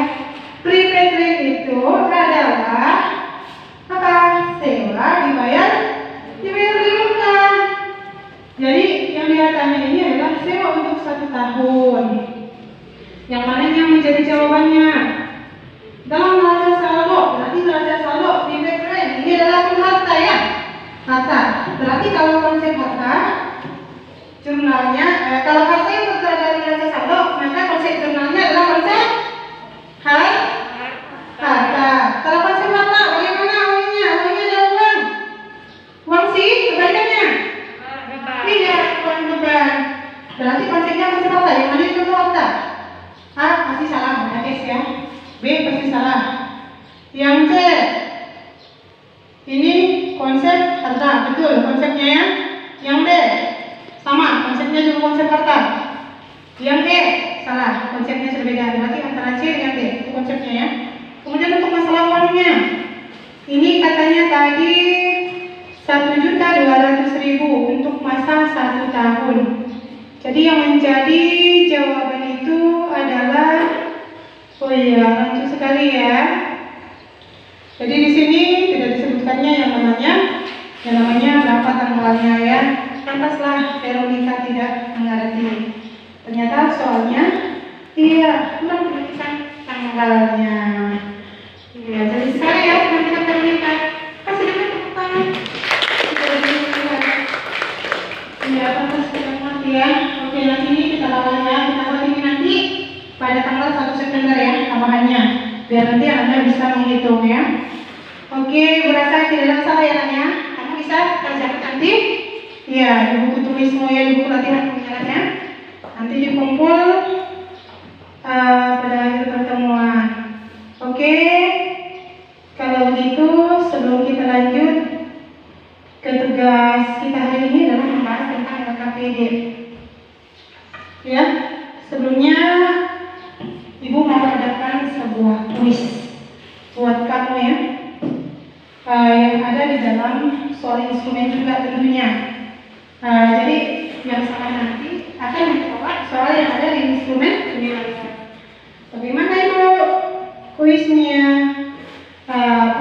Prepaid trend itu adalah apa? Sewa dibayar di muka. Jadi yang dikatakan ini adalah sewa untuk 1 tahun. Yang mana yang menjadi jawabannya? Dalam neraca saldo, berarti neraca saldo prepaid trend ini adalah akun harta ya. Harta. Berarti kalau konsep harta, jurnalnya kalau harta yang tertera dari neraca saldo, maka konsep jurnalnya adalah konsep harta. Kalau konsep harta, bagaimana awalnya? Awalnya ada uang. Uang sih, kebalikannya. Iya, uang beban. Berarti konsepnya konsep harta. Yang mana itu harta? A pasti salah, ada S ya. B pasti salah. Yang C, ini konsep harta, betul konsepnya ya. Yang D, sama konsepnya juga konsep harta. Yang E, salah, konsepnya berbeda. Berarti antara C dengan D itu konsepnya ya. Kemudian untuk masalah uangnya, ini katanya tadi 1.200.000 untuk masa 1 tahun. Jadi yang menjadi jawaban itu adalah, oh iya, lucu sekali ya. Jadi di sini tidak disebutkannya yang namanya berapa tanggalnya ya. Pantaslah Veronica tidak mengerti. Ternyata soalnya, iya, belum menuliskan tanggalnya. Iya, jadi sekali ya teman-teman Veronica. Kasih dulu tepuk tangan. Iya, pantas kita mengerti ya. Oke, nanti ini kita lawan ya. Kita buat ini nanti pada tanggal 1 September ya tambahannya. Biar nanti Anda bisa menghitung ya. Oke, berasa tidak ada masalah ya Nanya. Kamu bisa kerjakan nanti. Ya, di buku tulis semua ya, di buku latihan penjelasannya. Nanti dikumpul pada akhir pertemuan. Oke, kalau begitu sebelum kita lanjut ke tugas kita hari ini adalah membahas tentang LKPD. Ya, sebelumnya Ibu mau mengadakan sebuah kuis buat kamu ya, yang ada di dalam soal instrumen juga tentunya. Jadi yang saya nanti akan mencoba soal yang ada di instrumen penilaian. Bagaimana itu kuisnya?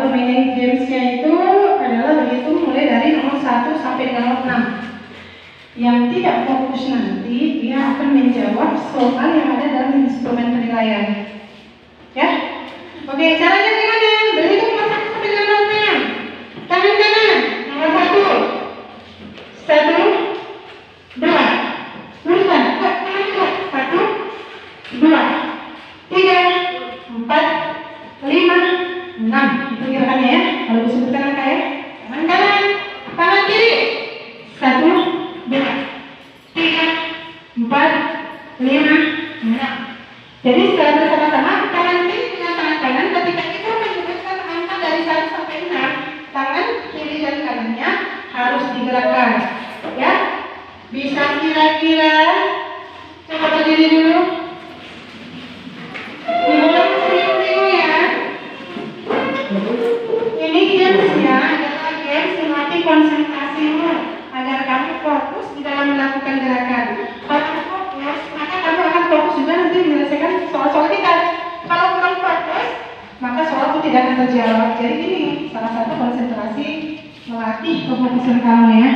Permainan gamesnya itu adalah berhitung mulai dari nomor 1 sampai nomor 6. Yang tidak fokus nanti dia akan menjawab soal yang ada dalam instrumen penilaian. Ya, oke, caranya gimana? Berhitung nomor 1 sampai nomor 6. Tangan kanan, nomor 1, 1, 2, luruskan, 1, 2, 3, 4, 5, 6. Itu gerakannya ya. Kalau disebutkan kayak tangan kanan, tangan kiri, 1, 2, 3, 4, 5, 6. Jadi secara bersama-sama tangan kiri dengan tangan kanan ketika kita menyebutkan angka dari 1 sampai 6, tangan kiri dan kanannya harus digerakkan. Ya, bisa kira-kira coba berdiri dulu. Dimulai serius ya. Ini gamesnya adalah games melatih konsentrasimu agar kamu fokus di dalam melakukan gerakan. Kalau kamu fokus, maka kamu akan fokus juga nanti menyelesaikan soal-soal kita. Kalau kurang fokus, maka soal itu tidak akan terjawab. Jadi ini salah satu konsentrasi melatih kefokusan kamu ya.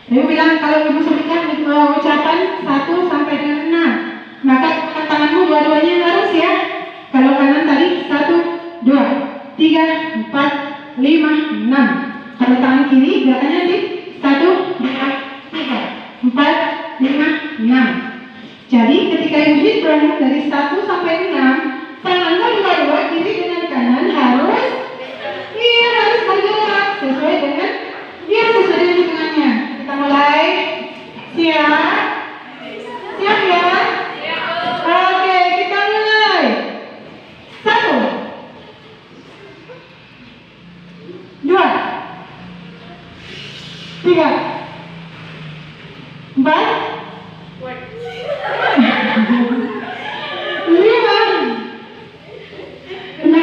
Ibu bilang kalau ibu sebutkan ucapan 1 sampai dengan 6, maka tanganmu dua-duanya harus ya. Kalau kanan tadi 1, 2, 3, 4, 5, 6. Kalau tangan kiri gerakannya di 1, 2, 3, 4, 5, 6. Jadi ketika ibu hitung dari 1 sampai 6, tanganmu dua-dua kiri dengan kanan harus bergerak sesuai dengan hitungannya. Kita mulai. Siap ya? Oke, kita mulai. 1, 2, 3, 4, 5, 6.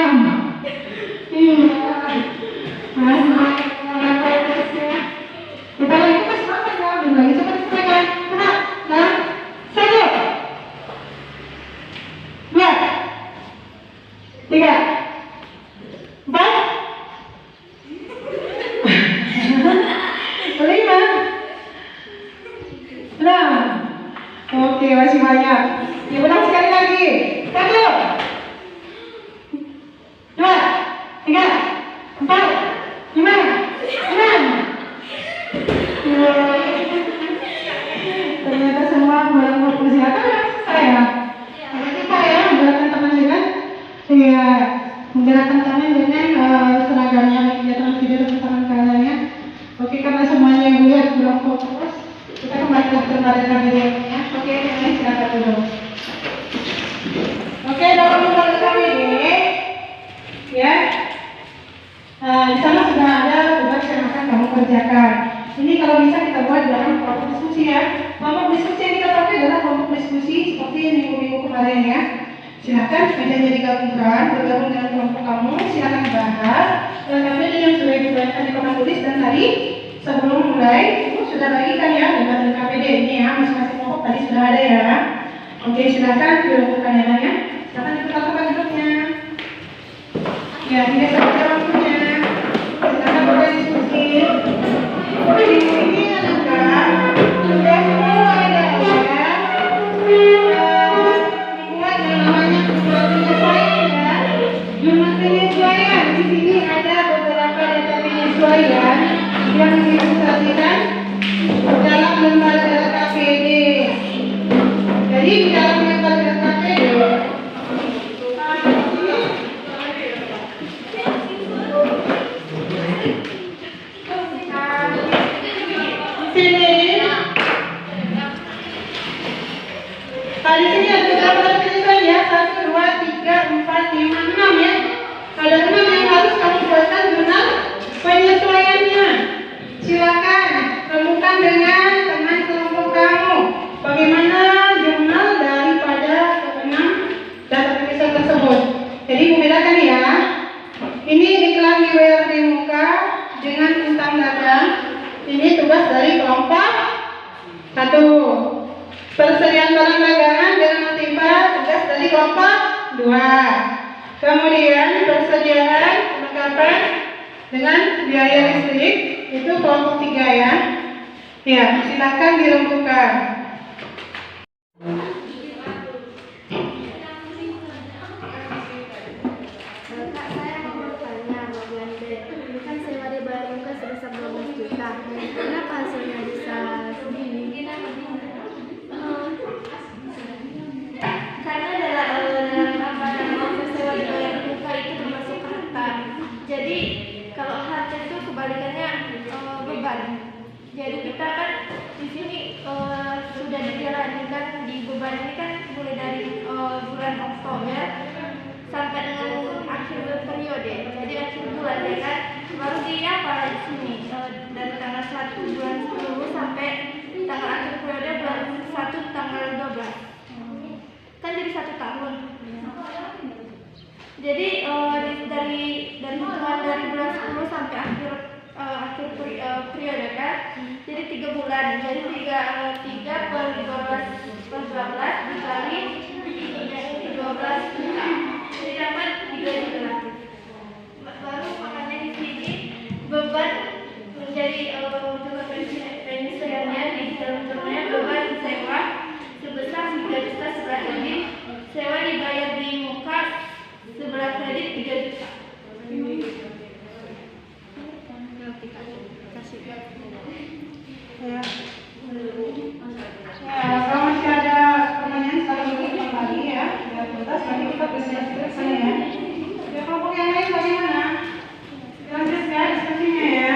Kita lagi kasih makan ya, belum lagi cepat pegang. Nah, 1, 2, 3, 4, 5, 6. Oke, masih banyak. Diulang sekali lagi. 1, 2, 3, 4, 5, 6. Ternyata semua barang fokus ya. Saya menggerakkan tangan dengan menggerakkan tangan dengan seragamnya kegiatan video dan tangan kanannya. Oke, karena semuanya yang lihat belum fokus, kita kembali kepada videonya. Oke, ini silakan dulu. Oke, dalam membuat KBD ya. Di sana sudah ada tugas yang akan kamu kerjakan. Ini kalau bisa kita buat dalam kelompok diskusi ya. Kelompok diskusi yang kita pakai adalah kelompok diskusi seperti minggu-minggu kemarin ya. Silakan mejanya digabungkan, bergabung dengan kelompok kamu. Silakan bahas lengkapnya yang sudah diberikan di papan tulis dan tadi sebelum mulai itu sudah bagikan ya dengan KPD ini ya. Masing-masing kelompok tadi sudah ada ya. Oke, silakan dilakukan ya. Silakan diperlakukan duduknya. Ya, tidak sampai waktunya. Silakan berdiskusi. Di sini adalah sudah semua ada ya. Dibuat yang namanya jurnal penyesuaian ya. Jurnal penyesuaian di sini ada beberapa data penyesuaian yang diilustrasikan dalam lembaga KPD. Jadi di dalam lembaga KPD Ini tugas dari kelompok 1. Persediaan barang dagangan dan tiba tugas dari kelompok 2. Kemudian persediaan perlengkapan dengan biaya listrik itu kelompok 3 ya. Ya, silakan dirembukan. Kak, saya mau bertanya bagian B. Kan sewa di Bayar Muka sebesar 12 juta. Kenapa hasilnya bisa segini? Karena dalam sewa di Bayar Muka itu termasuk harta. Jadi kalau harta itu kebalikannya beban. Jadi kita kan di sini sudah dijalankan di beban ini kan mulai dari bulan Oktober sampai dengan akhir periode, jadi akhir bulan ya kan, baru di apa di sini dari tanggal 1 bulan 10 sampai tanggal akhir periode bulan 1 tanggal 12 kan jadi 1 tahun. Jadi dari hitungan dari bulan 10 sampai akhir periode kan, jadi 3 bulan, jadi 3 per 12 dikali 12 juta. Jadi dapat 3 juta. Baru makanya di sini beban menjadi juga penyesuaiannya di dalam jurnalnya beban sewa sebesar 3 juta sebelah kredit, sewa dibayar di muka sebelah kredit 3 juta. Ya. Ya, kalau masih ada pertanyaan silahkan diulang lagi ya. Biar tuntas nanti kita bersiap sana ya. Ya, kelompok yang lain bagaimana? Lanjutkan diskusinya ya.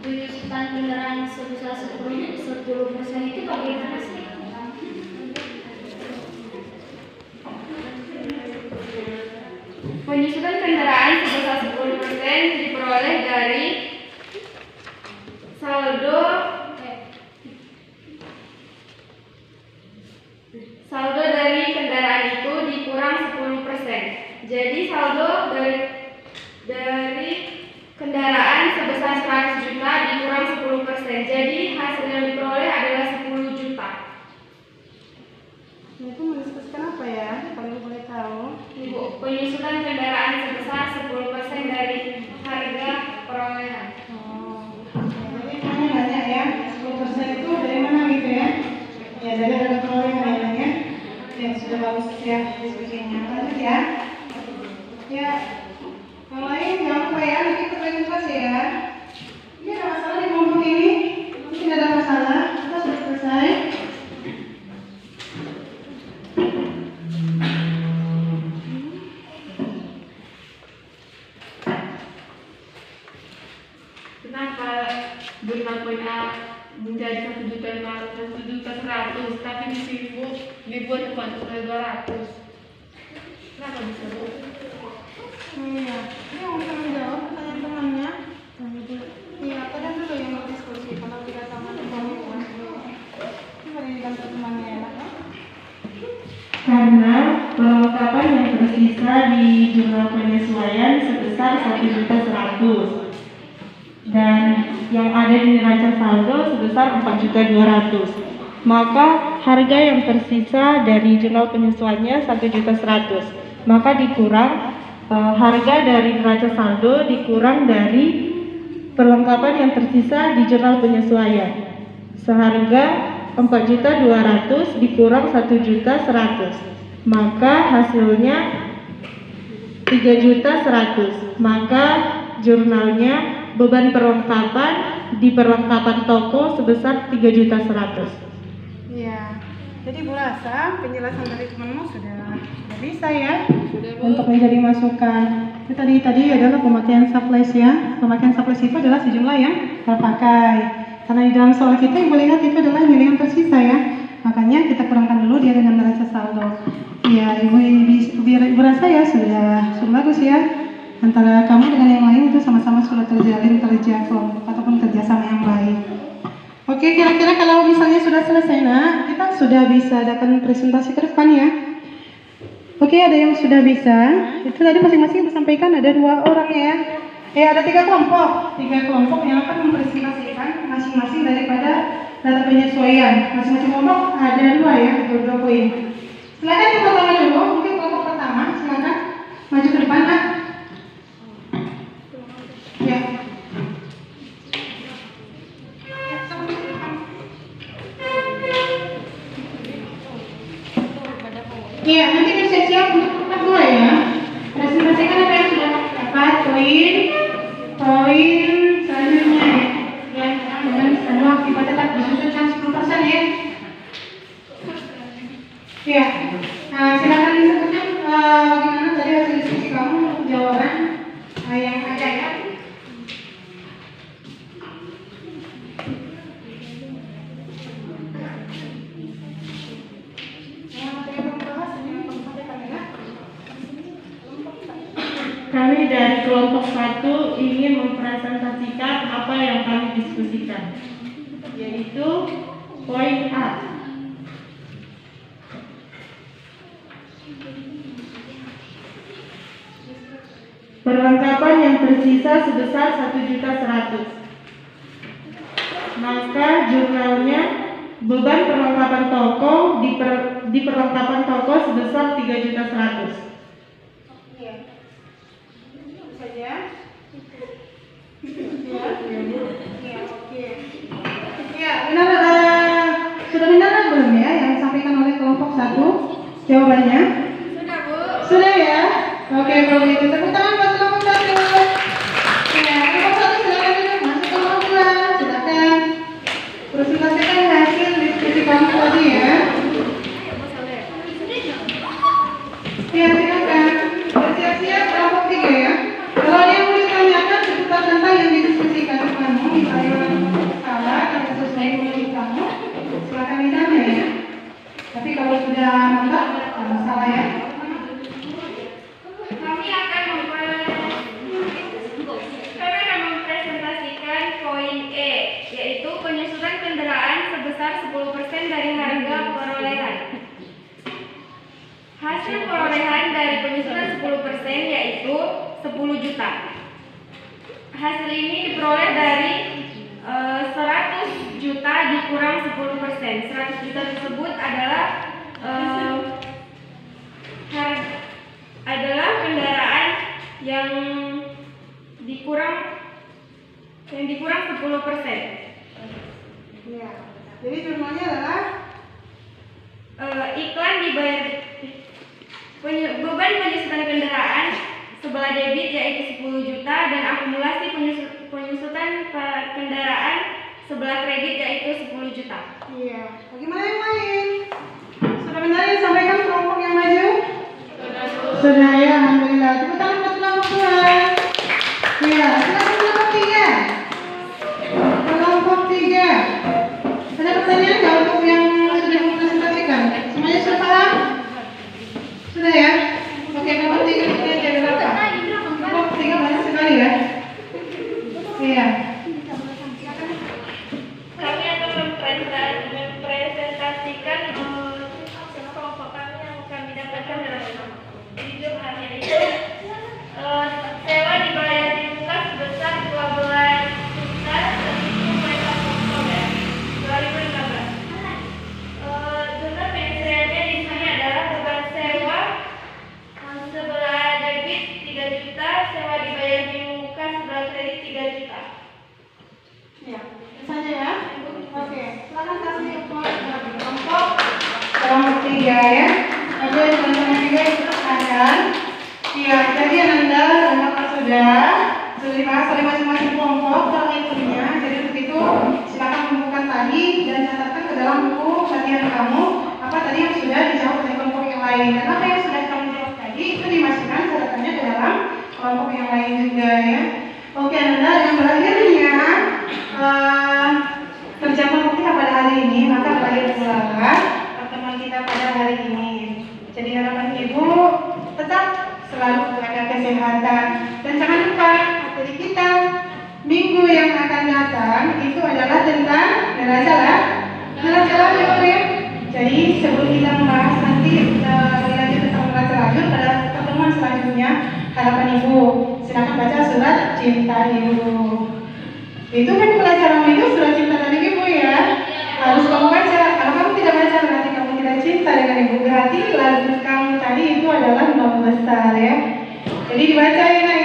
Penyusutan kendaraan sebesar 10% itu bagaimana sih? Penyusutan kendaraan sebesar 10% diperoleh dari saldo dari kendaraan itu dikurang 10%. Jadi saldo dari kendaraan sebesar 100 juta dikurang 10%. Jadi hasil yang diperoleh adalah 10 juta. Itu mendiskusikan apa ya? Kalau boleh tahu. Ibu, penyusutan kendaraan sebesar 10% dari harga perolehan. Jadi kamu nanya ya, 10% itu dari mana gitu ya? Ya dari harga perolehan ya. Ya sudah bagus ya diskusinya. Lanjut ya. Ya, yang lain jangan lupa ya, nanti kita lagi kelas ya. Ini ada masalah di kelompok ini? Mungkin ada masalah, kita sudah selesai. Kenapa jurnal poin A menjadi 1.500, 1.100, tapi di sini Bu dibuat cuma 200? Kenapa bisa Bu? Iya, ini yang bisa menjawab pertanyaan temannya. Iya, kalian dulu yang berdiskusi. Kalau tidak sama, kamu mari dibantu temannya ya, kan? Karena perlengkapan yang tersisa di jurnal penyesuaian sebesar 1.100.000 dan yang ada di neraca saldo sebesar 4.200.000. Maka harga yang tersisa dari jurnal penyesuaiannya 1.100.000. Maka dikurang harga dari neraca saldo dikurang dari perlengkapan yang tersisa di jurnal penyesuaian seharga 4.200.000 dikurang 1.100.000, maka hasilnya 3.100.000. Maka jurnalnya beban perlengkapan di perlengkapan toko sebesar 3.100.000. Iya. Jadi Bu Rasa, penjelasan dari temanmu sudah bisa ya untuk menjadi masukan. Itu tadi adalah pemakaian supplies ya. Pemakaian supplies itu adalah sejumlah yang terpakai. Karena di dalam soal kita Ibu lihat itu adalah nilai yang tersisa ya. Makanya kita kurangkan dulu dia dengan neraca saldo. Iya, Ibu rasa ya sudah bagus ya. Antara kamu dengan yang lain itu sama-sama sudah terjalin kerja kelompok ataupun kerjasama yang baik. Oke, kira-kira kalau misalnya sudah selesai nak, kita sudah bisa adakan presentasi ke depan ya. Oke, ada yang sudah bisa. Itu tadi masing-masing disampaikan ada 2 orang ya. Ada 3 kelompok. 3 kelompok yang akan mempresentasikan masing-masing daripada data penyesuaian. Masing-masing kelompok ada 2 ya, 2 poin. Silakan yang pertama dulu, mungkin kelompok pertama, silakan maju ke depan nak. Ya. Iya, nanti siap-siap untuk kelompok 2 ya. Presentasikan apa yang sudah dapat, poin selanjutnya ya. Dengan semua akibat tetap disusunkan 10% ya. Iya. Silakan disebutkan bagaimana tadi hasil diskusi kamu untuk jawaban yang ada ya. Kami dari kelompok 1 ingin mempresentasikan apa yang kami diskusikan, yaitu poin A. Perlengkapan yang tersisa sebesar 1.100.000. Maka jurnalnya beban perlengkapan toko di perlengkapan toko sebesar 3.100.000. Saja. Ya, oke. Ya, benar. Sudah benar belum ya yang disampaikan oleh kelompok 1 jawabannya? Sudah, Bu. Sudah ya. Oke, kalau begitu tepuk tangan buat kelompok 1. Ya, kelompok 1 silakan duduk masuk ke kelompok 2. Silakan presentasikan hasil diskusi kamu tadi ya. Ya, silakan. Bersiap-siap kelompok 3 ya. Kalau ada yang mau ditanyakan seputar tentang yang didiskusikan kamu, misalnya salah atau sesuai dengan kamu, silakan ditanya ya. Tapi kalau sudah mantap, tidak masalah ya. Kami akan mempresentasikan poin E, yaitu penyusunan kendaraan sebesar 10% dari harga perolehan. Hasil perolehan dari penyusunan 10% yaitu 10 juta. Hasil ini diperoleh dari 100 juta dikurang 10%. 100 juta tersebut adalah kendaraan yang dikurang 10%. Ya. Jadi jurnalnya adalah Iklan dibayar beban penyusutan kendaraan sebelah debit yaitu 10 juta dan akumulasi penyusutan kendaraan sebelah kredit yaitu 10 juta. Iya. Bagaimana yang lain? Sudah benar disampaikan kelompok yang maju? Sudah ya, alhamdulillah. Tepuk tangan buat kelompok 2. Iya, silakan kelompok 3. Kelompok 3. Ada pertanyaan nggak untuk yang sudah mempresentasikan? Semuanya sudah paham? Sudah ya? Oke, kelompok 3 kita jadi berapa? Kelompok 3 banyak sekali ya? Iya. Kami akan mempresentasikan kelompok kami yang kami dapatkan dalam jurnal yaitu sewa dibayar di muka sebesar 12 juta mulai 1 Oktober 2015. Jurnal penyelesaiannya di sini adalah beban sewa sebelah debit 3 juta, sewa dibayar di muka sebelah kredit 3 juta. Ya, itu saja ya. Oke, silakan kasih kelompok 3 ya. Oke, teman-teman juga silakan. Iya, jadi Anda sudah dibahas oleh masing-masing kelompok terlihatnya. Jadi untuk itu silakan kumpulkan tadi dan catatkan ke dalam buku latihan kamu apa tadi yang sudah dijawab oleh kelompok yang lain dan apa yang sudah kamu jawab tadi itu dimasukkan catatannya ke dalam kelompok yang lain juga ya. Oke, Anda yang berakhirnya kerja kelompok kita pada hari ini, maka berakhir pula pertemuan kita pada hari ini. Jadi harapan Ibu tetap selalu menjaga kesehatan dan jangan lupa materi kita minggu yang akan datang itu adalah tentang Neraca lah. Neraca lajur ya. Jadi sebelum kita membahas nanti dilanjut tentang neraca lajur pada pertemuan selanjutnya, harapan Ibu silakan baca surat cinta Ibu. Itu kan pelajaran itu surat cinta dari Ibu ya. Harus kamu baca. Kalau kamu tidak baca berarti kamu tidak cinta dengan Ibu. Berarti lagu kamu tadi itu adalah nama besar ya. Jadi dibaca ya.